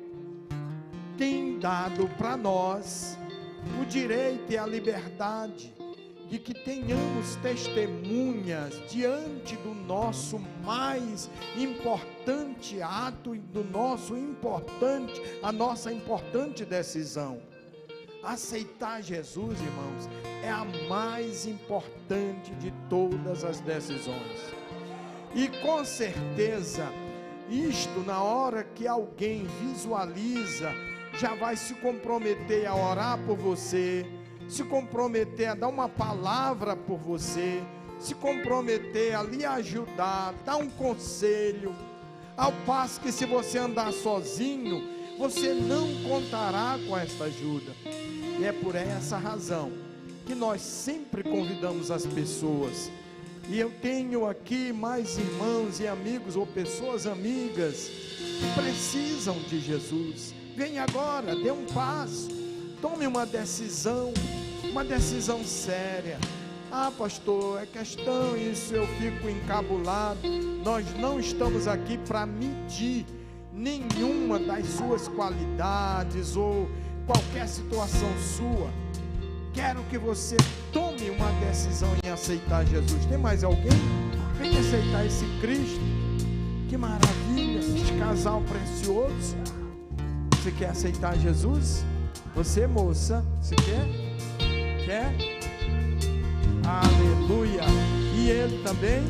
tem dado para nós o direito e a liberdade de que tenhamos testemunhas diante do nosso mais importante ato e a nossa importante decisão. Aceitar Jesus, irmãos, é a mais importante de todas as decisões. E com certeza, isto na hora que alguém visualiza, já vai se comprometer a orar por você, se comprometer a dar uma palavra por você, se comprometer a lhe ajudar, dar um conselho, ao passo que se você andar sozinho, você não contará com esta ajuda. E é por essa razão que nós sempre convidamos as pessoas. E eu tenho aqui mais irmãos e amigos, ou pessoas amigas, que precisam de Jesus. Venha agora, dê um passo, tome uma decisão séria. Ah, pastor, é questão isso, eu fico encabulado. Nós não estamos aqui para medir nenhuma das suas qualidades ou qualquer situação sua. Quero que você tome uma decisão em aceitar Jesus. Tem mais alguém? Vem aceitar esse Cristo. Que maravilha, este casal precioso. Você quer aceitar Jesus? Você, moça, você quer? Quer? Aleluia. E ele também?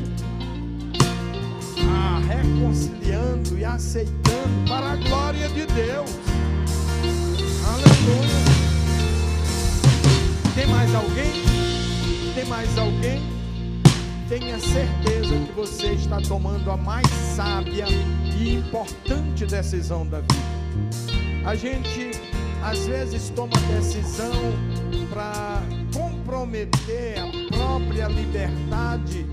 Reconciliando e aceitando para a glória de Deus. Aleluia. Tem mais alguém? Tem mais alguém? Tenha certeza que você está tomando a mais sábia e importante decisão da vida. A gente às vezes toma decisão para comprometer a própria liberdade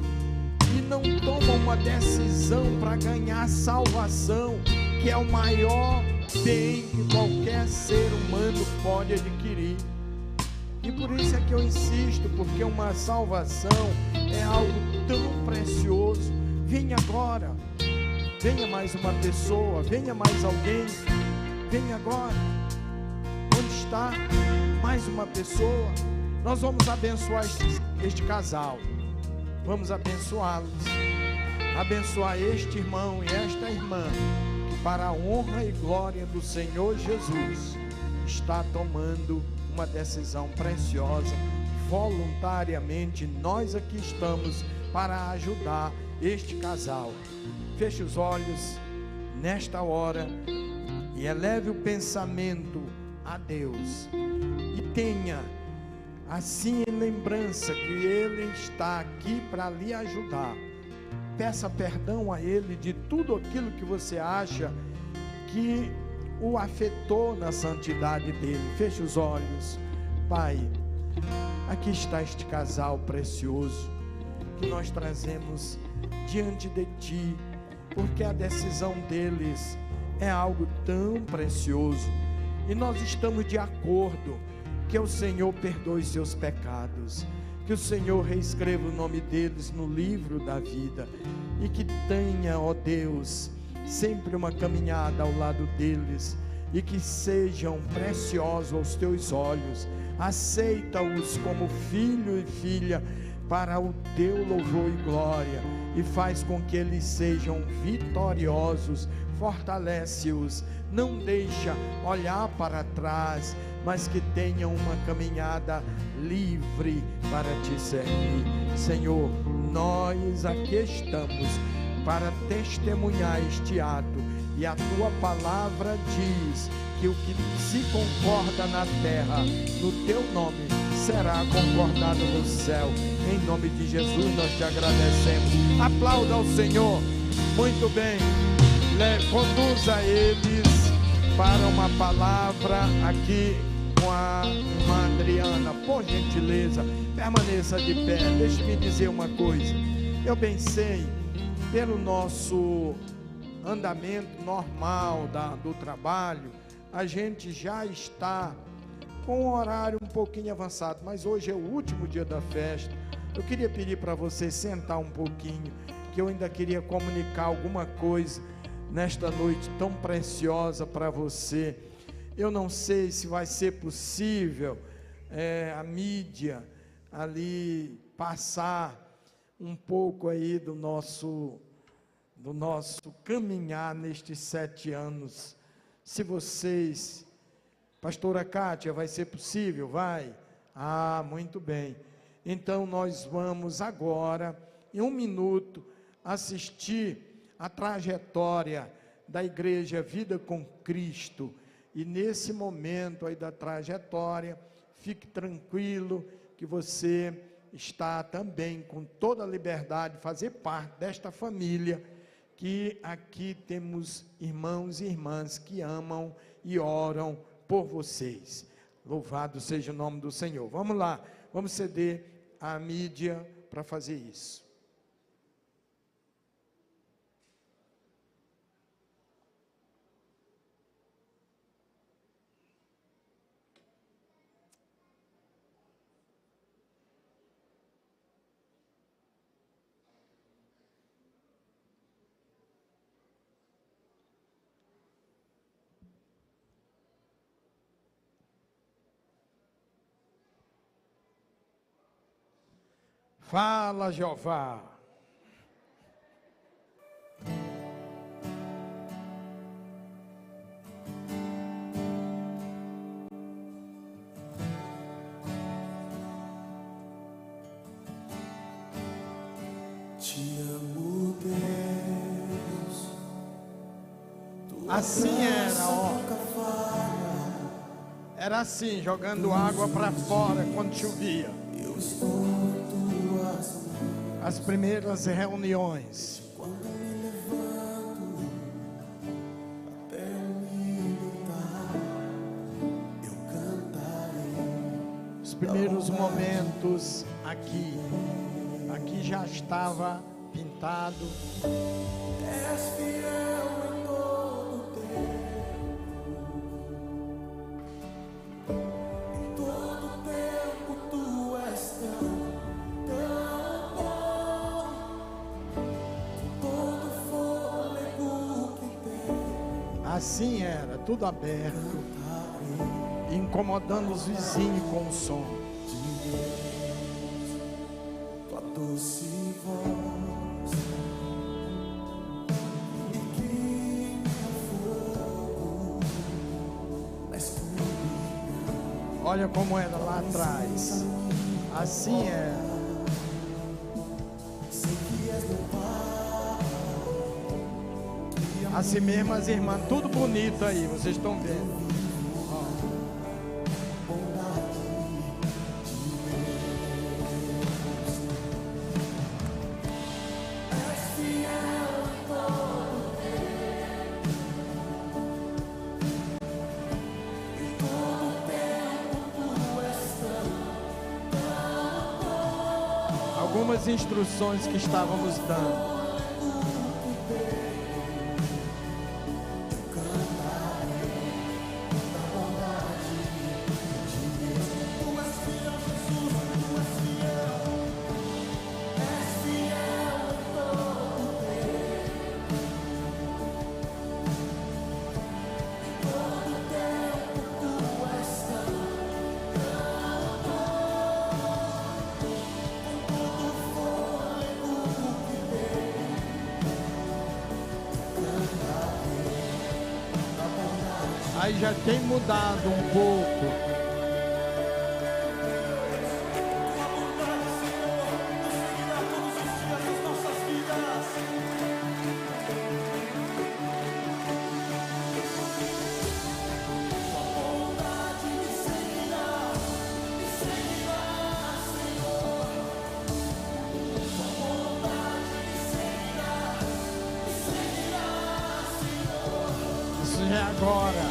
e não toma uma decisão para ganhar salvação, que é o maior bem que qualquer ser humano pode adquirir. E por isso é que eu insisto, porque uma salvação é algo tão precioso. Venha agora, venha mais uma pessoa, venha mais alguém, venha agora. Onde está mais uma pessoa? Nós vamos abençoar este casal, vamos abençoá-los, abençoar este irmão e esta irmã, que para a honra e glória do Senhor Jesus está tomando uma decisão preciosa, voluntariamente. Nós aqui estamos para ajudar este casal. Feche os olhos nesta hora e eleve o pensamento a Deus, e tenha assim em lembrança que Ele está aqui para lhe ajudar. Peça perdão a Ele de tudo aquilo que você acha que o afetou na santidade dele. Feche os olhos. Pai, aqui está este casal precioso que nós trazemos diante de Ti, porque a decisão deles é algo tão precioso, e nós estamos de acordo que o Senhor perdoe seus pecados, que o Senhor reescreva o nome deles no livro da vida, e que tenha, ó Deus, sempre uma caminhada ao lado deles, e que sejam preciosos aos teus olhos. Aceita-os como filho e filha para o teu louvor e glória, e faz com que eles sejam vitoriosos. Fortalece-os, não deixa olhar para trás, mas que tenham uma caminhada livre para te servir. Senhor, nós aqui estamos para testemunhar este ato, e a tua palavra diz que o que se concorda na terra, no teu nome, será concordado no céu. Em nome de Jesus nós te agradecemos. Aplauda ao Senhor. Muito bem, conduza eles para uma palavra aqui com a irmã Adriana. Por gentileza, permaneça de pé. Deixe-me dizer uma coisa. Eu bem sei, pelo nosso andamento normal do trabalho, a gente já está com um horário um pouquinho avançado, mas hoje é o último dia da festa. Eu queria pedir para você sentar um pouquinho, que eu ainda queria comunicar alguma coisa nesta noite tão preciosa para você. Eu não sei se vai ser possível a mídia ali passar um pouco aí do nosso caminhar nestes 7 anos. Se vocês, pastora Kátia, vai ser possível? Vai? Ah, muito bem. Então nós vamos agora, em 1 minuto, assistir a trajetória da Igreja Vida com Cristo. E nesse momento aí da trajetória, fique tranquilo que você está também com toda a liberdade de fazer parte desta família, que aqui temos irmãos e irmãs que amam e oram por vocês. Louvado seja o nome do Senhor. Vamos lá, vamos ceder à mídia para fazer isso. Fala, Jeová. Te amo, Deus. Assim era, ó. Era assim, jogando água para fora quando chovia. Eu estou em tuas mãos. As primeiras reuniões. Quando me levanto até me deitar, eu cantarei. Os primeiros momentos aqui. Aqui já estava pintado. És fiel em todo tempo tu és tão bom, com todo fôlego que tem. Assim era, tudo aberto, incomodando os vizinhos com o som. Tua doce voz me queima fogo na escuridão. Olha como era lá atrás. Assim era. Sei que és meu Pai. Assim mesmo as irmãs, tudo bonito aí, vocês estão vendo. Algumas instruções que estávamos dando. Aí já tem mudado um pouco. Isso já é agora.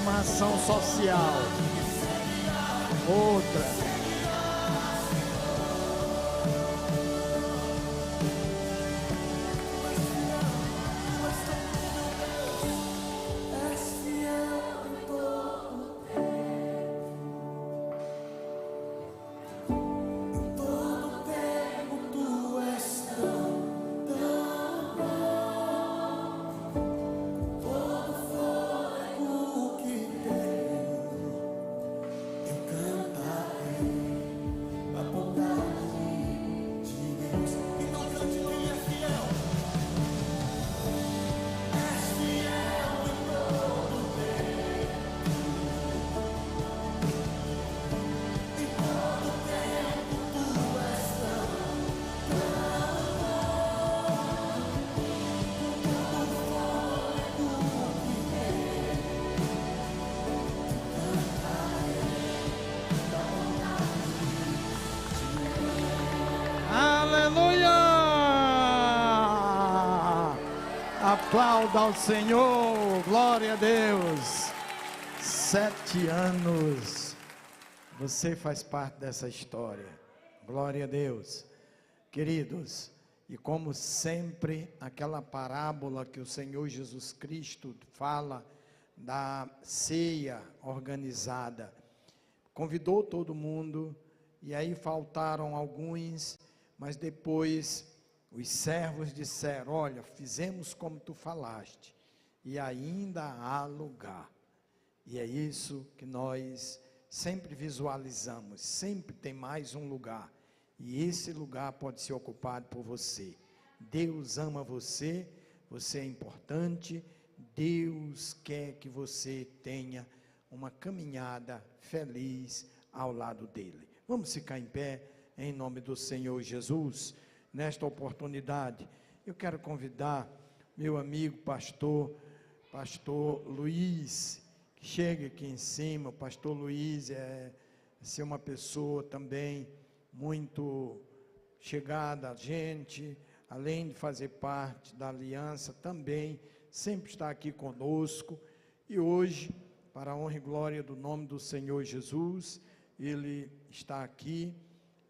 uma ação social. Outra. Aplauda ao Senhor, glória a Deus. 7 anos, você faz parte dessa história, glória a Deus. Queridos, e como sempre, aquela parábola que o Senhor Jesus Cristo fala da ceia organizada, convidou todo mundo, e aí faltaram alguns, mas depois os servos disseram: olha, fizemos como tu falaste, e ainda há lugar. E é isso que nós sempre visualizamos, sempre tem mais um lugar, e esse lugar pode ser ocupado por você. Deus ama você, você é importante, Deus quer que você tenha uma caminhada feliz ao lado dele. Vamos ficar em pé, em nome do Senhor Jesus. Nesta oportunidade, eu quero convidar meu amigo pastor Luiz, que chegue aqui em cima. O pastor Luiz é uma pessoa também muito chegada a gente, além de fazer parte da aliança, também sempre está aqui conosco. E hoje, para a honra e glória do nome do Senhor Jesus, ele está aqui.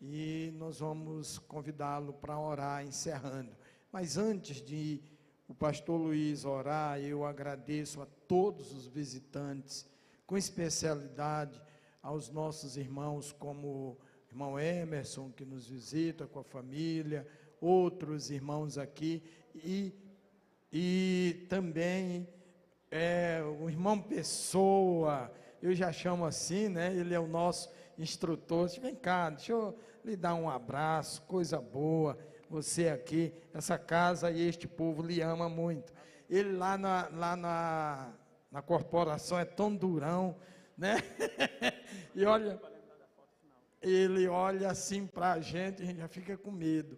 E nós vamos convidá-lo para orar, encerrando. Mas antes de o pastor Luiz orar, eu agradeço a todos os visitantes, com especialidade aos nossos irmãos, como o irmão Emerson, que nos visita com a família, outros irmãos aqui, e também o irmão Pessoa, eu já chamo assim, né? Ele é o nosso instrutor. Vem cá, deixa eu lhe dar um abraço, coisa boa, você aqui, essa casa e este povo lhe ama muito. Ele lá na corporação é tão durão, né? E olha, ele olha assim para a gente já fica com medo.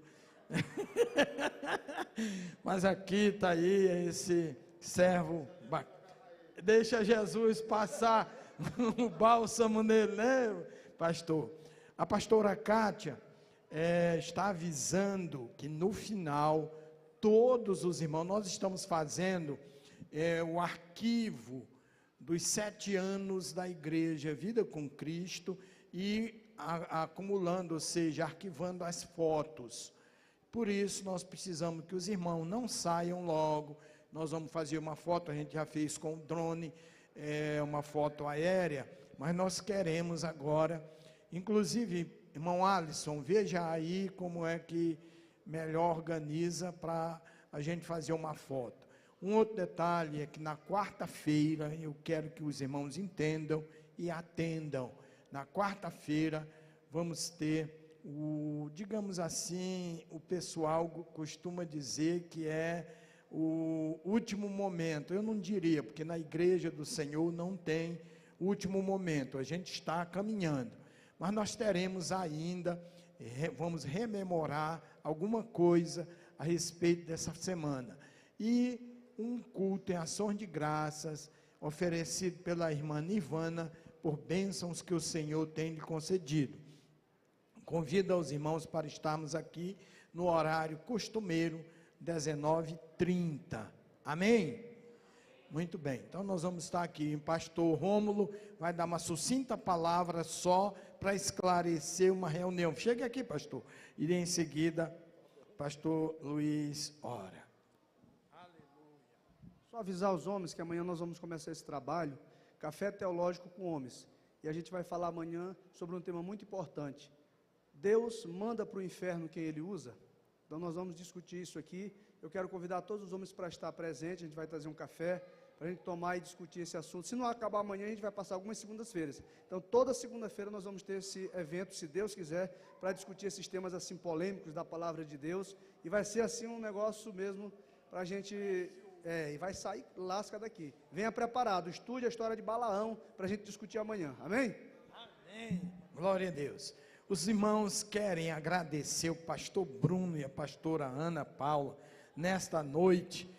Mas aqui está aí esse servo, deixa Jesus passar o bálsamo nele, né, pastor? A pastora Kátia está avisando que no final, todos os irmãos, nós estamos fazendo o arquivo dos 7 anos da igreja Vida com Cristo e acumulando, ou seja, arquivando as fotos. Por isso, nós precisamos que os irmãos não saiam logo. Nós vamos fazer uma foto, a gente já fez com o drone, uma foto aérea, mas nós queremos agora. Inclusive, irmão Alisson, veja aí como é que melhor organiza para a gente fazer uma foto. Um outro detalhe é que na quarta-feira, eu quero que os irmãos entendam e atendam. Na quarta-feira, vamos ter digamos assim, o pessoal costuma dizer que é o último momento. Eu não diria, porque na igreja do Senhor não tem último momento, a gente está caminhando. Mas nós teremos ainda, vamos rememorar alguma coisa a respeito dessa semana. E um culto em ações de graças, oferecido pela irmã Nivana, por bênçãos que o Senhor tem lhe concedido. Convido aos irmãos para estarmos aqui no horário costumeiro, 19h30. Amém? Muito bem, então nós vamos estar aqui. O pastor Rômulo vai dar uma sucinta palavra só para esclarecer uma reunião. Chegue aqui, pastor. E em seguida, pastor Luiz ora. Só avisar os homens que amanhã nós vamos começar esse trabalho, Café Teológico com Homens. E a gente vai falar amanhã sobre um tema muito importante. Deus manda para o inferno quem Ele usa? Então nós vamos discutir isso aqui. Eu quero convidar todos os homens para estar presentes. A gente vai trazer um café para a gente tomar e discutir esse assunto. Se não acabar amanhã, a gente vai passar algumas segundas-feiras. Então toda segunda-feira nós vamos ter esse evento, se Deus quiser, para discutir esses temas assim polêmicos da palavra de Deus. E vai ser assim um negócio mesmo para a gente... e vai sair lasca daqui. Venha preparado, estude a história de Balaão para a gente discutir amanhã. Amém? Amém. Glória a Deus. Os irmãos querem agradecer o pastor Bruno e a pastora Ana Paula nesta noite.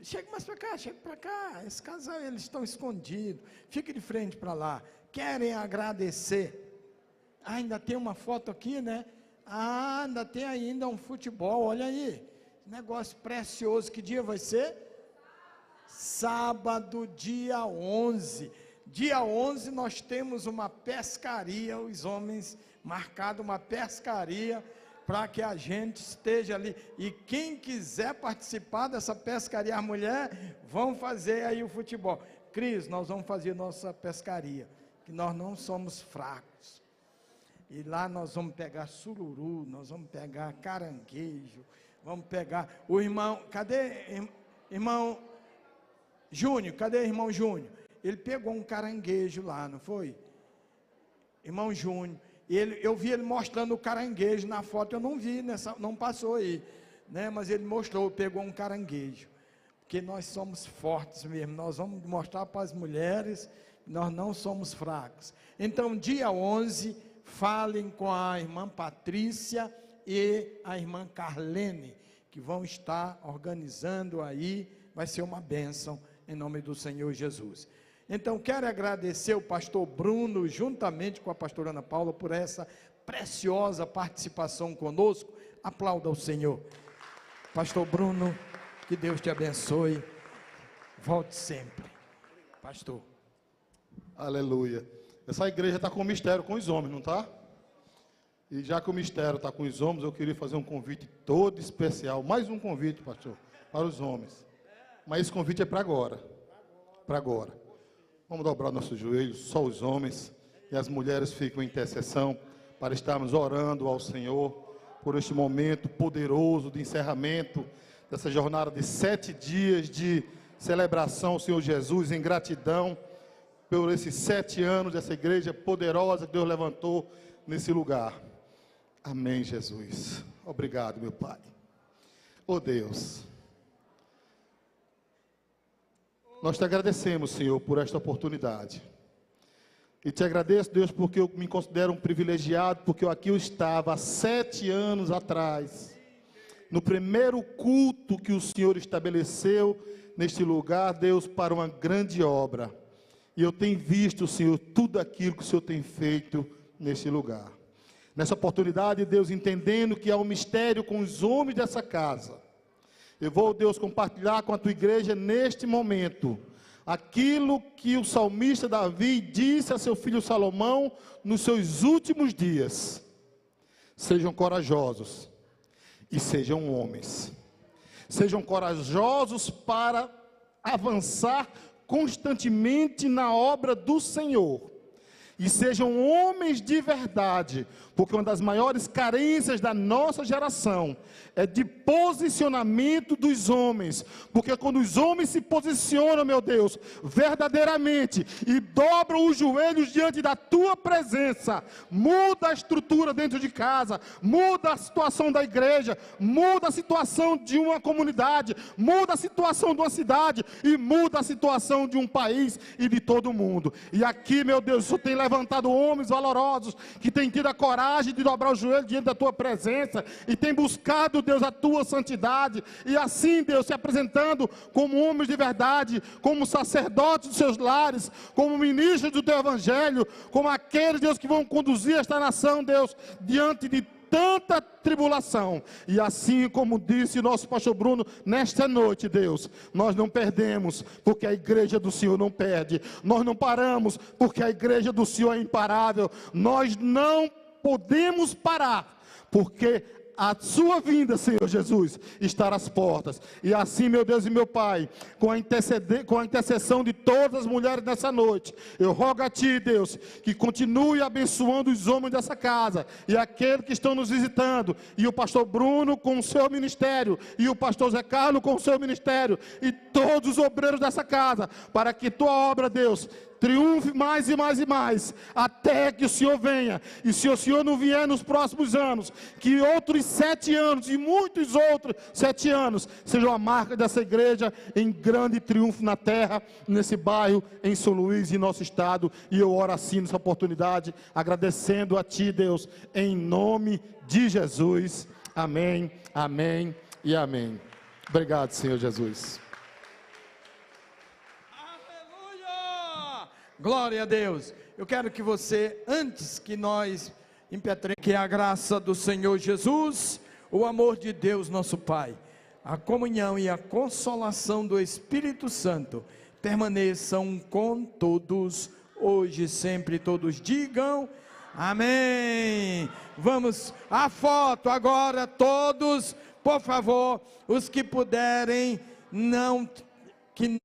Chega mais para cá, chega para cá. Esse casal, eles estão escondidos. Fique de frente para lá. Querem agradecer. Ainda tem uma foto aqui, né? Ainda tem ainda um futebol, olha aí. Negócio precioso. Que dia vai ser? Sábado, dia 11. Dia 11 nós temos uma pescaria, os homens marcado uma pescaria para que a gente esteja ali. E quem quiser participar dessa pescaria, as mulheres vão fazer aí o futebol. Cris, nós vamos fazer nossa pescaria, que nós não somos fracos. E lá nós vamos pegar sururu, nós vamos pegar caranguejo, vamos pegar o irmão, cadê irmão Júnior? Cadê o irmão Júnior? Ele pegou um caranguejo lá, não foi? Irmão Júnior. Eu vi ele mostrando o caranguejo na foto, eu não vi, não passou aí, né? Mas ele mostrou, pegou um caranguejo, porque nós somos fortes mesmo, nós vamos mostrar para as mulheres que nós não somos fracos. Então, dia 11, falem com a irmã Patrícia e a irmã Carlene, que vão estar organizando aí, vai ser uma bênção, em nome do Senhor Jesus. Então, quero agradecer o pastor Bruno, juntamente com a pastora Ana Paula, por essa preciosa participação conosco. Aplauda o Senhor. Pastor Bruno, que Deus te abençoe. Volte sempre. Pastor. Aleluia. Essa igreja está com mistério com os homens, não está? E já que o mistério está com os homens, eu queria fazer um convite todo especial. Mais um convite, pastor, para os homens. Mas esse convite é para agora. Para agora. Vamos dobrar nossos joelhos, só os homens, e as mulheres ficam em intercessão, para estarmos orando ao Senhor, por este momento poderoso de encerramento, dessa jornada de 7 dias de celebração ao Senhor Jesus, em gratidão, por esses 7 anos dessa igreja poderosa que Deus levantou nesse lugar. Amém, Jesus. Obrigado, meu Pai. Oh Deus, nós te agradecemos, Senhor, por esta oportunidade. E te agradeço, Deus, porque eu me considero um privilegiado, porque aqui eu estava há 7 anos atrás, no primeiro culto que o Senhor estabeleceu neste lugar, Deus, para uma grande obra. E eu tenho visto, Senhor, tudo aquilo que o Senhor tem feito neste lugar. Nessa oportunidade, Deus, entendendo que há um mistério com os homens dessa casa, eu vou, Deus, compartilhar com a tua igreja neste momento aquilo que o salmista Davi disse a seu filho Salomão nos seus últimos dias. Sejam corajosos e sejam homens. Sejam corajosos para avançar constantemente na obra do Senhor. E sejam homens de verdade, porque uma das maiores carências da nossa geração é de posicionamento dos homens, porque quando os homens se posicionam, meu Deus, verdadeiramente, e dobram os joelhos diante da tua presença, muda a estrutura dentro de casa, muda a situação da igreja, muda a situação de uma comunidade, muda a situação de uma cidade, e muda a situação de um país e de todo o mundo. E aqui, meu Deus, o Senhor tem levantado homens valorosos, que têm tido a coragem de dobrar o joelho diante da tua presença, e tem buscado, Deus, a tua santidade, e assim, Deus, se apresentando como homens de verdade, como sacerdotes dos seus lares, como ministros do teu evangelho, como aqueles, Deus, que vão conduzir esta nação, Deus, diante de tanta tribulação. E assim como disse nosso pastor Bruno, nesta noite, Deus, nós não perdemos, porque a igreja do Senhor não perde. Nós não paramos, porque a igreja do Senhor é imparável. Nós não podemos parar, porque a sua vinda, Senhor Jesus, está às portas. E assim, meu Deus e meu Pai, com a intercessão de todas as mulheres nessa noite, eu rogo a Ti, Deus, que continue abençoando os homens dessa casa, e aqueles que estão nos visitando, e o pastor Bruno com o seu ministério, e o pastor Zé Carlos com o seu ministério, e todos os obreiros dessa casa, para que Tua obra, Deus, triunfe mais e mais e mais, até que o Senhor venha. E se o Senhor não vier nos próximos anos, que outros 7 anos e muitos outros 7 anos sejam a marca dessa igreja em grande triunfo na terra, nesse bairro, em São Luís, em nosso estado. E eu oro assim nessa oportunidade, agradecendo a Ti, Deus, em nome de Jesus. Amém, amém e amém. Obrigado, Senhor Jesus. Glória a Deus. Eu quero que você, antes que nós impetremos, que a graça do Senhor Jesus, o amor de Deus nosso Pai, a comunhão e a consolação do Espírito Santo permaneçam com todos, hoje e sempre. Todos digam amém. Vamos à foto agora, todos, por favor, os que puderem, não que